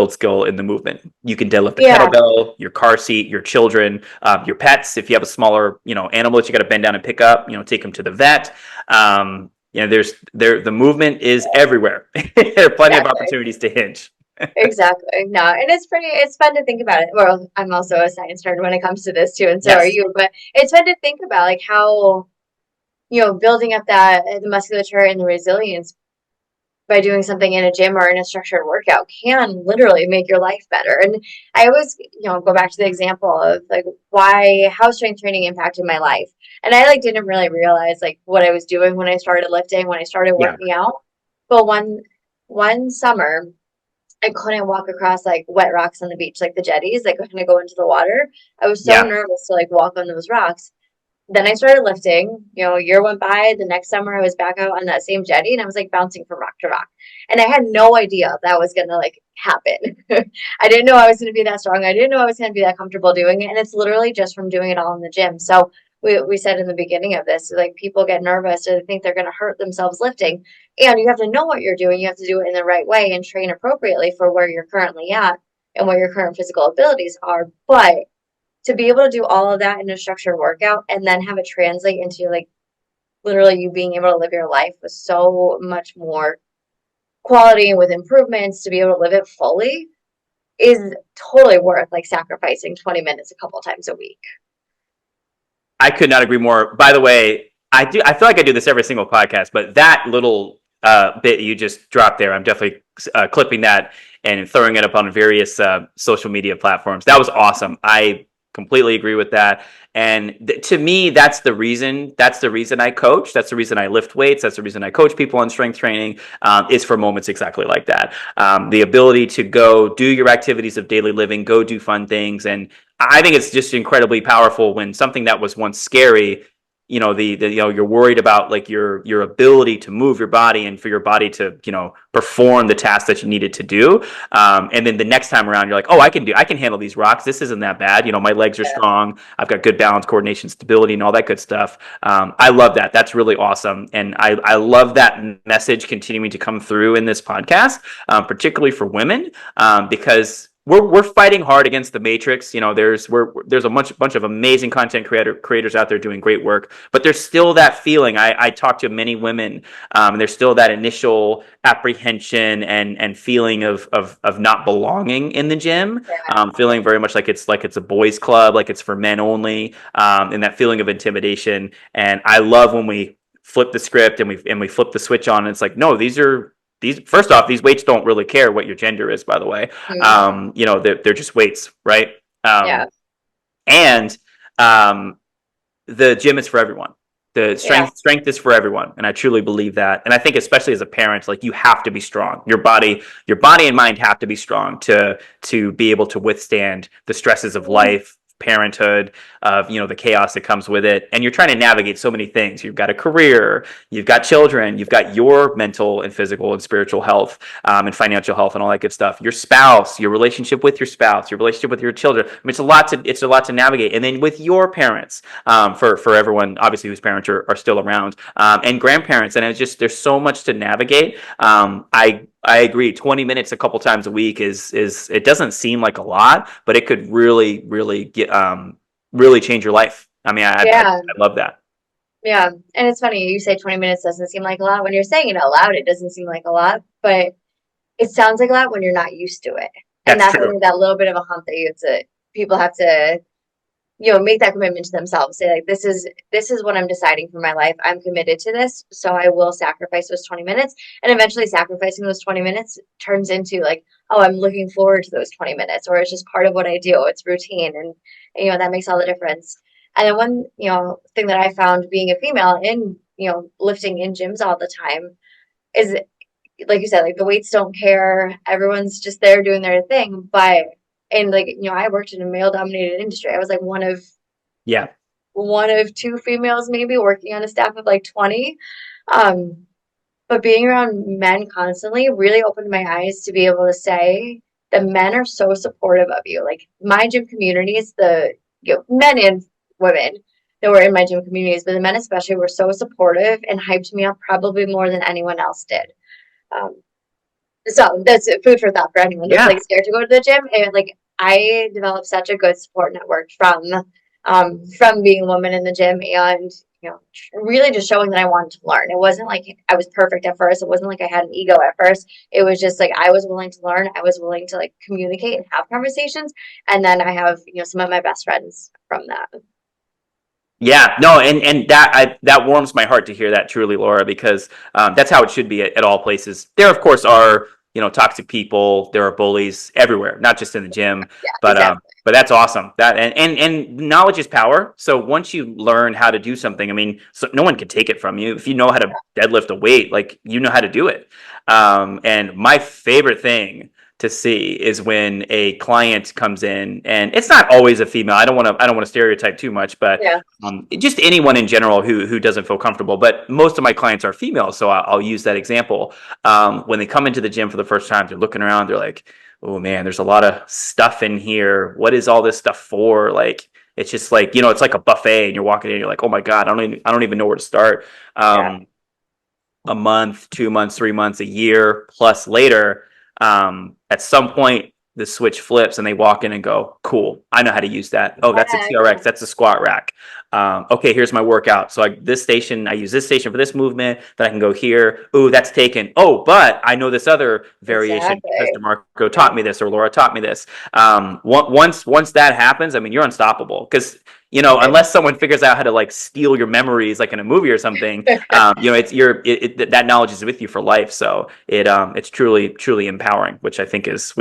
skill in the movement. You can deadlift a Yeah, kettlebell, your car seat, your children, your pets. If you have a smaller animal that you got to bend down and pick up, take them to the vet. The movement is everywhere. There are plenty of exactly. opportunities to hinge. Exactly. No, and it's fun to think about it. Well, I'm also a science nerd when it comes to this too, and so are Yes. you. But it's fun to think about like how, building up the musculature and the resilience by doing something in a gym or in a structured workout can literally make your life better. And I always, go back to the example of like how strength training impacted my life. And I like didn't really realize like what I was doing when I started lifting, when I started Yeah. working out. But one summer I couldn't walk across like wet rocks on the beach, like the jetties, like I couldn't go into the water. I was so Yeah. nervous to like walk on those rocks. Then I started lifting, a year went by. The next summer I was back out on that same jetty and I was like bouncing from rock to rock. And I had no idea that was gonna like happen. I didn't know I was gonna be that strong. I didn't know I was gonna be that comfortable doing it. And it's literally just from doing it all in the gym. So we said in the beginning of this, like people get nervous or they think they're gonna hurt themselves lifting. And you have to know what you're doing. You have to do it in the right way and train appropriately for where you're currently at and what your current physical abilities are. But to be able to do all of that in a structured workout and then have it translate into like literally you being able to live your life with so much more quality and with improvements to be able to live it fully is totally worth like sacrificing 20 minutes a couple times a week. I could not agree more. By the way, I feel like I do this every single podcast, but that little bit you just dropped there, I'm definitely clipping that and throwing it up on various social media platforms. That was awesome. I completely agree with that. And to me, that's the reason. That's the reason I coach. That's the reason I lift weights. That's the reason I coach people on strength training. Is for moments exactly like that. The ability to go do your activities of daily living, go do fun things, and I think it's just incredibly powerful when something that was once scary, you're worried about like your ability to move your body and for your body to perform the task that you needed to do, and then the next time around you're like, oh, I can handle these rocks. This isn't that bad. My legs are strong. I've got good balance, coordination, stability, and all that good stuff. I love that. That's really awesome, and I love that message continuing to come through in this podcast, particularly for women, because we're fighting hard against the matrix. There's a bunch of amazing content creators out there doing great work, but there's still that feeling. I talk to many women, and there's still that initial apprehension and feeling of not belonging in the gym, Yeah. feeling very much like it's a boys' club, like it's for men only, and that feeling of intimidation. And I love when we flip the script and we flip the switch on, and it's like, no, these first off, these weights don't really care what your gender is, by the way. Mhm. They're just weights, right? Yeah. And the gym is for everyone. The Yeah. strength is for everyone, and I truly believe that. And I think especially as a parent, like you have to be strong. Your body and mind have to be strong to be able to withstand the stresses of life, parenthood, of the chaos that comes with it. And you're trying to navigate so many things. You've got a career, you've got children, you've got your mental and physical and spiritual health, and financial health and all that good stuff. Your spouse, your relationship with your spouse, your relationship with your children. I mean, it's a lot to navigate. And then with your parents, for everyone obviously whose parents are still around, and grandparents, and it's just there's so much to navigate. I agree. 20 minutes a couple times a week is it doesn't seem like a lot, but it could really get really change your life. I mean, Yeah. I love that. Yeah. And it's funny, you say 20 minutes doesn't seem like a lot. When you're saying it out loud, it doesn't seem like a lot, but it sounds like a lot when you're not used to it. And That's that's, I true. think, that little bit of a hump that people have to, make that commitment to themselves. Say like, this is what I'm deciding for my life. I'm committed to this, so I will sacrifice those 20 minutes. And eventually sacrificing those 20 minutes turns into like, oh, I'm looking forward to those 20 minutes, or it's just part of what I do. It's routine, and that makes all the difference. And then one, thing that I found being a female in, lifting in gyms all the time is like you said, like the weights don't care. Everyone's just there doing their thing. But and like, I worked in a male dominated industry. I was like Yeah. one of two females maybe working on a staff of like 20. Um, but being around men constantly really opened my eyes to be able to say that men are so supportive of you. Like my gym communities, the men and women that were in my gym communities, but the men especially were so supportive and hyped me up probably more than anyone else did. Um, so that's food for thought for anyone that's Yeah. like scared to go to the gym. And like I developed such a good support network from being a woman in the gym and really just showing that I wanted to learn. It wasn't like I was perfect at first. It wasn't like I had an ego at first. It was just like I was willing to learn. I was willing to like communicate and have conversations. And then I have, some of my best friends from that. Yeah, no, and that warms my heart to hear that truly, Laura, because that's how it should be at all places. There, of course, are toxic people. There are bullies everywhere, not just in the gym, Yeah, but exactly. but that's awesome. That and knowledge is power. So once you learn how to do something, I mean, so no one can take it from you. If you know how to deadlift a weight, like you know how to do it. And my favorite thing to see is when a client comes in, and it's not always a female. I don't want to stereotype too much, but Yeah. just anyone in general who doesn't feel comfortable. But most of my clients are female, so I'll use that example. When they come into the gym for the first time, they're looking around. They're like, "Oh man, there's a lot of stuff in here. What is all this stuff for?" Like it's just like it's like a buffet, and you're walking in, you're like, "Oh my god, I don't even know where to start." Yeah. A month, 2 months, 3 months, a year plus later, at some point the switch flips and they walk in and go, cool, I know how to use that. Oh, that's a Yeah. TRX, that's a squat rack. Okay, here's my workout. So I use this station for this movement, then I can go here. Ooh, that's taken. Oh, but I know this other variation because Exactly. DeMarco Yeah. taught me this or Laura taught me this. Once that happens, I mean, you're unstoppable because Right. unless someone figures out how to like steal your memories, like in a movie or something, that knowledge is with you for life. So it's truly empowering, which I think is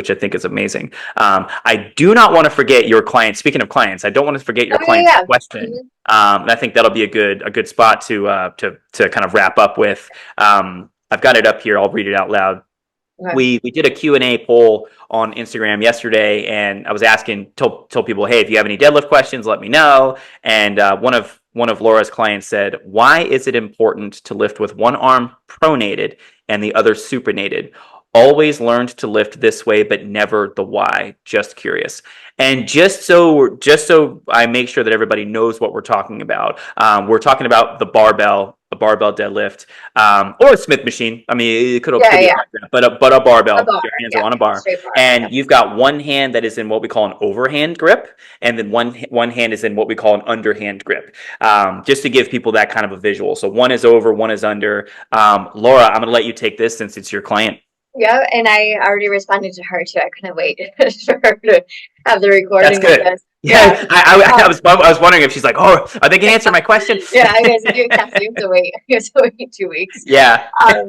amazing. I do not want to forget your client. Speaking of clients, I don't want to forget your Oh yeah, client's yeah. question. Mhm. And I think that'll be a good spot to kind of wrap up with. I've got it up here. I'll read it out loud. Okay. We did a Q&A poll on Instagram yesterday, and I was told people, hey, if you have any deadlift questions, let me know. And one of Laura's clients said, why is it important to lift with one arm pronated and the other supinated? Always learned to lift this way, but never the why. Just curious. And just so I make sure that everybody knows what we're talking about, we're talking about a barbell deadlift, or a Smith machine. I mean, it could Yeah, be a yeah. bicep, but a A barbell. bar. Your hands are Yeah. on a bar, Straight bar. and Yeah. you've got one hand that is in what we call an overhand grip, and then one hand is in what we call an underhand grip. Just to give people that kind of a visual. So one is over, one is under. Laura, I'm going to let you take this since it's your client. Yeah, and I already responded to her too. I couldn't wait for her to have the That's recording of good. this. Yeah. Yeah, I was wondering if she's like, oh, are they going to answer my question? Yeah, I guess you have to wait. You have to wait 2 weeks. Yeah. Um,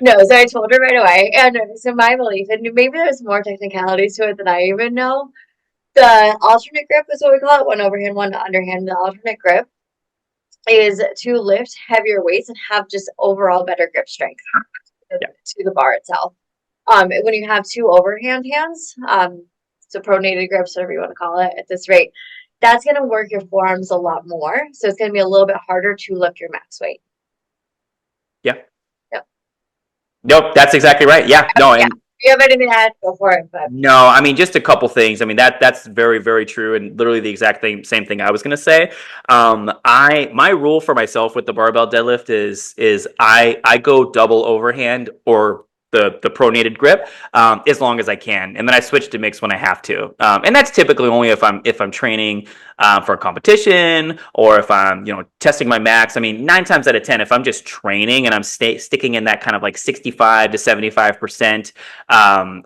no, so I told her right away. And so my belief, and maybe there's more technicalities to it than I even know. The alternate grip is what we call it, one overhand, one underhand. The alternate grip is to lift heavier weights and have just overall better grip strength Yeah. to the bar itself. When you have two overhand hands, so pronated grips, whatever you want to call it at this rate, that's going to work your forearms a lot more. So it's going to be a little bit harder to lift your max weight. Yeah. Yep. Nope, that's exactly right. Yeah. No, Yeah. and If you have anything to add, go for it. But no, I mean just a couple things. I mean that's very very true, and literally the exact same thing I was gonna say. My rule for myself with the barbell deadlift is I go double overhand or the pronated grip, as long as I can, and then I switch to mix when I have to. And that's typically only if I'm training for a competition, or if I'm testing my max. I mean, 9 times out of 10, if I'm just training and I'm sticking in that kind of like 65 to 75%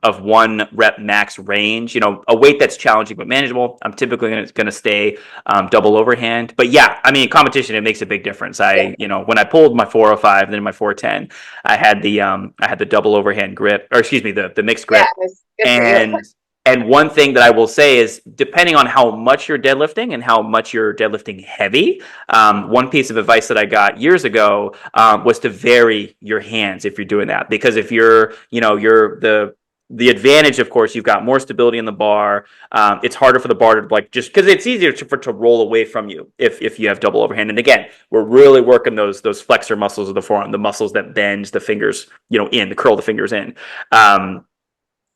of one rep max range, a weight that's challenging but manageable, I'm typically going to stay double overhand. But yeah, I mean, competition, it makes a big difference. yeah, When I pulled my 405 and then my 410, I had the double overhand grip, or excuse me, the mixed yeah, grip. it's good for you. And one thing that I will say is, depending on how much you're deadlifting and how much you're deadlifting heavy, one piece of advice that I got years ago was to vary your hands if you're doing that. Because if you're the advantage, of course, you've got more stability in the bar. It's harder for the bar to like, just because it's easier to roll away from you if you have double overhand. And again, we're really working those flexor muscles of the forearm, the muscles that bend the fingers, to curl the fingers in.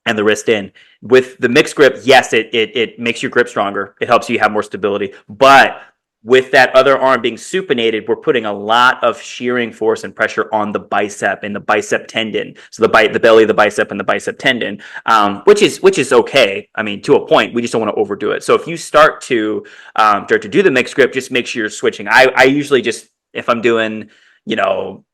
And the wrist in. With the mixed grip, yes, it makes your grip stronger. It helps you have more stability. But with that other arm being supinated, we're putting a lot of shearing force and pressure on the bicep and the bicep tendon. So the belly of the bicep and the bicep tendon, which is okay. I mean, to a point, we just don't want to overdo it. So if you start to do the mixed grip, just make sure you're switching. I usually just if I'm doing, you know,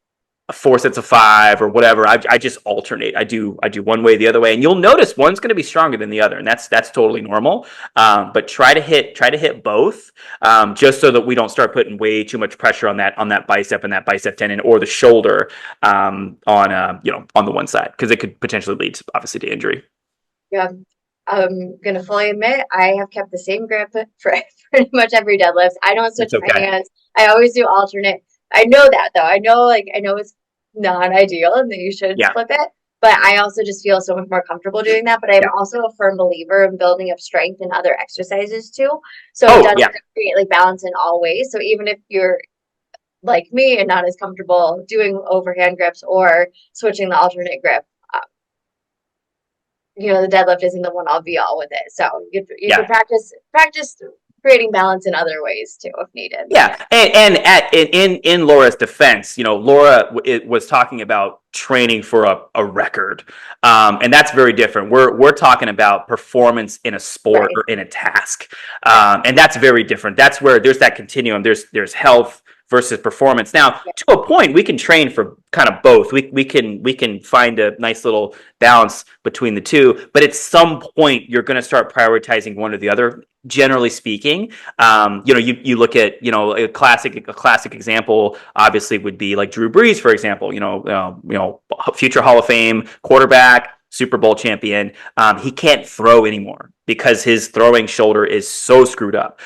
4 sets of 5 or whatever, I just alternate. I do one way, the other way, and you'll notice one's going to be stronger than the other, and that's totally normal. But try to hit both, just so that we don't start putting way too much pressure on that bicep and that bicep tendon or the shoulder, on the one side, because it could potentially lead obviously to injury. Yeah. I'm gonna fully admit I have kept the same grip for pretty much every deadlift. I don't switch It's my okay. hands. I always do alternate. I know that though. I know it's not ideal and that you should Yeah. flip it, but I also just feel so much more comfortable doing that. But I'm Yeah. also a firm believer in building up strength in other exercises too. So it Oh, does yeah. create like balance in all ways. So even if you're like me and not as comfortable doing overhand grips or switching the alternate grip, the deadlift isn't the one all be all with it. So you could Yeah. practice creating balance in other ways too if needed. Yeah, in Laura's defense, Laura was talking about training for a record, and that's very different. We're talking about performance in a sport Right. or in a task, Yeah. and that's very different. That's where there's that continuum. There's health versus performance. Now, Yeah. to a point, we can train for kind of both. We can find a nice little balance between the two, but at some point, you're going to start prioritizing one or the other. Generally speaking, you look at, a classic example obviously would be like Drew Brees, for example. Future Hall of Fame quarterback, Super Bowl champion. He can't throw anymore because his throwing shoulder is so screwed up.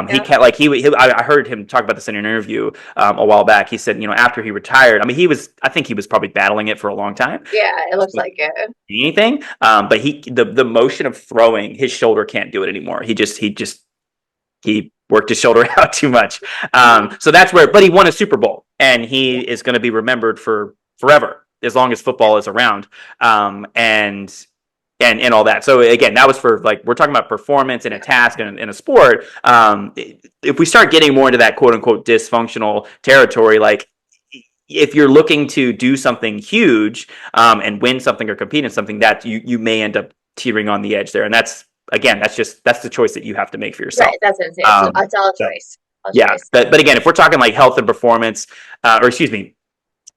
He Yeah. can't, like, I heard him talk about this in an interview a while back. He said, after he retired, I mean, I think he was probably battling it for a long time, Yeah, it looks like it. anything. But the motion of throwing, his shoulder can't do it anymore. He worked his shoulder out too much. So that's where, but he won a Super Bowl, and he Yeah. is going to be remembered for forever as long as football is around. And all that. So again, that was for, like, we're talking about performance in a task and in a sport. If we start getting more into that quote unquote dysfunctional territory, like, if you're looking to do something huge, and win something or compete in something, that you may end up teetering on the edge there. And that's the choice that you have to make for yourself. Right, that's what I'm saying. Um, It's all a so choice. All yeah, choice. but again, if we're talking like health and performance, or excuse me,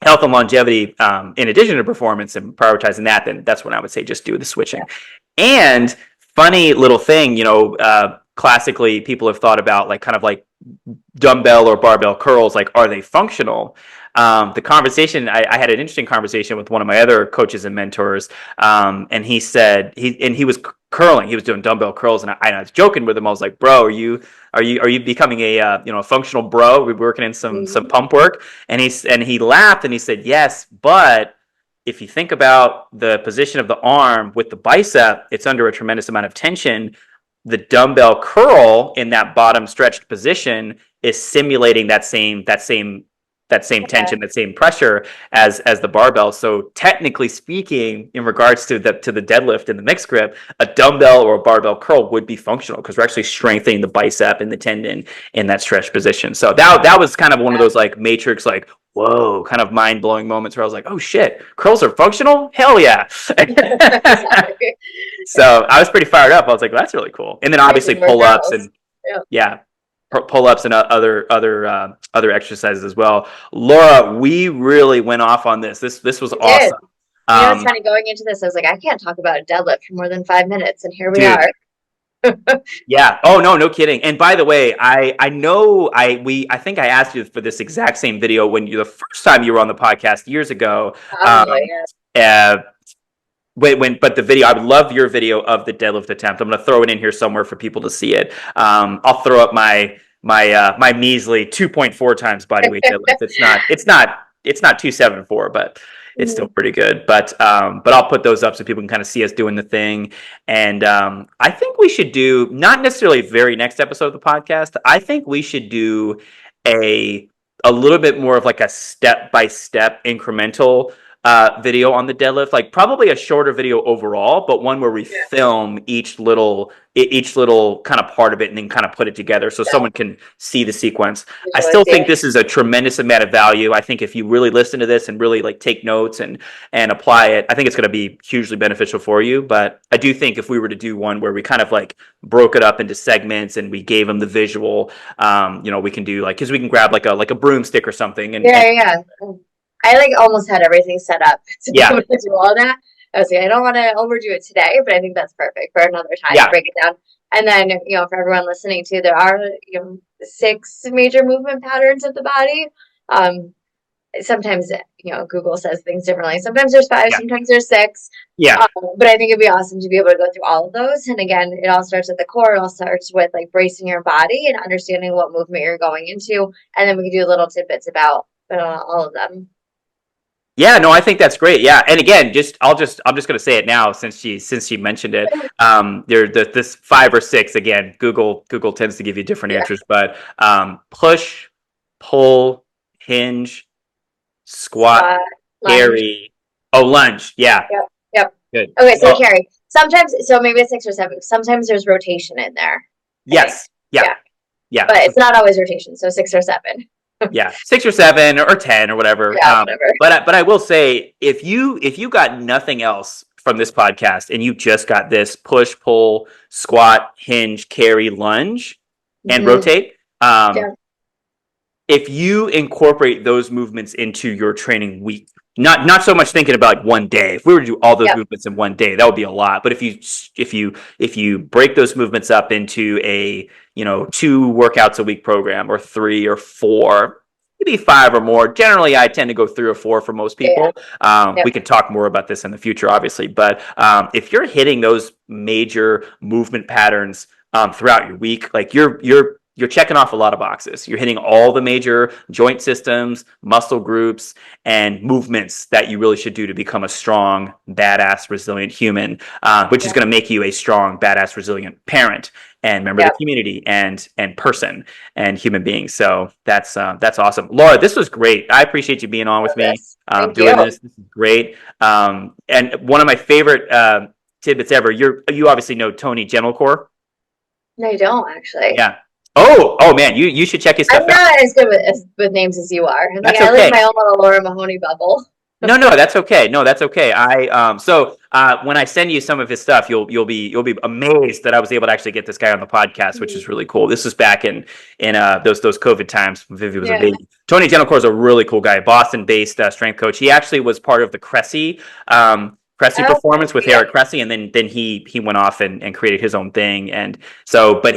health and longevity, in addition to performance and prioritizing that, then that's when I would say just do the switching. Yeah. And funny little thing, classically people have thought about, like, kind of like dumbbell or barbell curls, like, are they functional? The conversation, I had an interesting conversation with one of my other coaches and mentors, and he said he was curling, he was doing dumbbell curls, and I was joking with him. I was like, bro, are you becoming a functional bro? We're working in some Mhm. pump work. And he laughed and he said, yes, but if you think about the position of the arm with the bicep, it's under a tremendous amount of tension. The dumbbell curl in that bottom stretched position is simulating that same Yeah. tension, that same pressure as the barbell. So technically speaking, in regards to the deadlift and the mixed grip, a dumbbell or a barbell curl would be functional because we're actually strengthening the bicep and the tendon in that stretch position. So that was kind of one of those, like, matrix, like, whoa, kind of mind blowing moments where I was like, oh shit, curls are functional? Hell yeah. Exactly. So I was pretty fired up. I was like, well, that's really cool. And then obviously Making more pull ups girls. and, Yeah. yeah, pull ups and other exercises as well. Laura, we really went off on this. This was We did. awesome. It's funny going into this. I was like, I can't talk about a deadlift for more than 5 minutes, and here we Dude, are. yeah. Oh no, no kidding. And by the way, I know I think I asked you for this exact same video when the first time you were on the podcast years ago. Probably. Yeah. Uh, but the video, I would love your video of the deadlift attempt. I'm going to throw it in here somewhere for people to see it. I'll throw up my measly 2.4 times body weight deadlift. It's not 274, but it's still Mhm. pretty good. But I'll put those up so people can kind of see us doing the thing. And I think we should do, not necessarily very next episode of the podcast. I think we should do a little bit more of like a step by step incremental video on the deadlift, like probably a shorter video overall, but one where we film each little kind of part of it and then kind of put it together so someone can see the sequence. I still think this is a tremendous amount of value. I think if you really listen to this and really like take notes and apply it, I think it's going to be hugely beneficial for you. But I do think if we were to do one where we kind of like broke it up into segments and we gave them the visual, we can do like, because we can grab like a broomstick or something. And I like almost had everything set up to be able to do all that. I was like, I don't want to overdo it today, but I think that's perfect for another time to break it down. And then, for everyone listening too, there are, 6 major movement patterns of the body. Sometimes, Google says things differently. Sometimes there's 5, sometimes there's 6. But I think it'd be awesome to be able to go through all of those. And again, it all starts at the core. It all starts with like bracing your body and understanding what movement you're going into. And then we can do little tidbits about all of them. Yeah, no, I think that's great. Yeah, and again, I'm just going to say it now since she mentioned it. This 5 or 6 again. Google tends to give you different answers, but push, pull, hinge, squat, carry. Lunge. Yeah. Yep. Good. Okay, so carry. Sometimes, so maybe it's 6 or 7. Sometimes there's rotation in there. Yes. Yeah. But it's not always rotation. So 6 or 7. 6 or 7 or 10 or whatever. Whatever. But I will say, if you got nothing else from this podcast and you just got this push, pull, squat, hinge, carry, lunge, and rotate, if you incorporate those movements into your training week, not so much thinking about like one day. If we were to do all those movements in one day, that would be a lot. But if you break those movements up into a 2 workouts a week program, or 3 or 4, maybe 5 or more. Generally, I tend to go 3 or 4 for most people. We can talk more about this in the future, obviously. But if you're hitting those major movement patterns throughout your week, like you're checking off a lot of boxes. You're hitting all the major joint systems, muscle groups, and movements that you really should do to become a strong, badass, resilient human, which is going to make you a strong, badass, resilient parent and member of the community and person and human being. So that's awesome. Laura, this was great. I appreciate you being on with me doing this. This is great. And one of my favorite tidbits ever. You obviously know Tony Gentilcore. No, I don't actually. Yeah. Oh man, you should check his stuff out. I'm not as good with names as you are. That's I okay. live in my own little Laura Mahoney bubble. No, that's okay. No, that's okay. When I send you some of his stuff, you'll be amazed that I was able to actually get this guy on the podcast, which is really cool. This was back in those COVID times when Vivi was a baby. Tony Gentilcore is a really cool guy, Boston-based strength coach. He actually was part of the Cressy performance with Eric Cressy, and then he went off and created his own thing. And so, but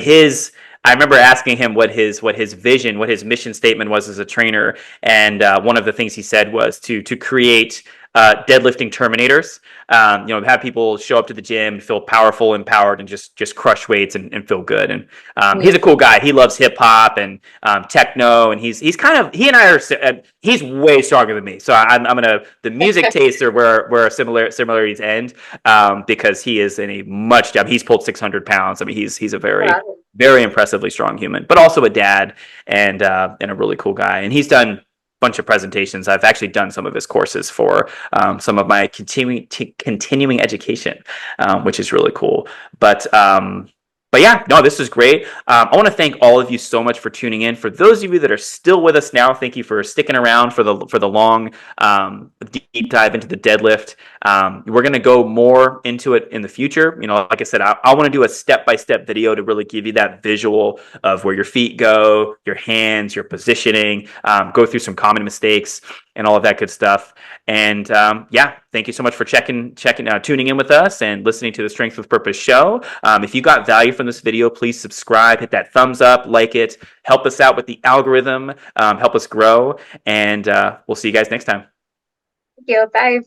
I remember asking him what his vision, what his mission statement was as a trainer, and one of the things he said was to create deadlifting terminators. Have people show up to the gym and feel powerful, empowered, and just crush weights and feel good. And he's a cool guy. He loves hip hop and techno, and he's he's way stronger than me. So the music tastes are where similarities end, because he is in a much job. He's pulled 600 pounds. I mean, he's a very impressively strong human, but also a dad and a really cool guy. And he's done bunch of presentations. I've actually done some of his courses for some of my continuing education, which is really cool. But yeah, no, this is great. I want to thank all of you so much for tuning in. For those of you that are still with us now, thank you for sticking around for the long deep dive into the deadlift. We're going to go more into it in the future. Like I said, I want to do a step-by-step video to really give you that visual of where your feet go, your hands, your positioning, go through some common mistakes and all of that good stuff. And thank you so much for tuning in with us and listening to the Strength with Purpose show. If you got value from this video, please subscribe, hit that thumbs up, like it, help us out with the algorithm, help us grow, and we'll see you guys next time. Thank you. Bye.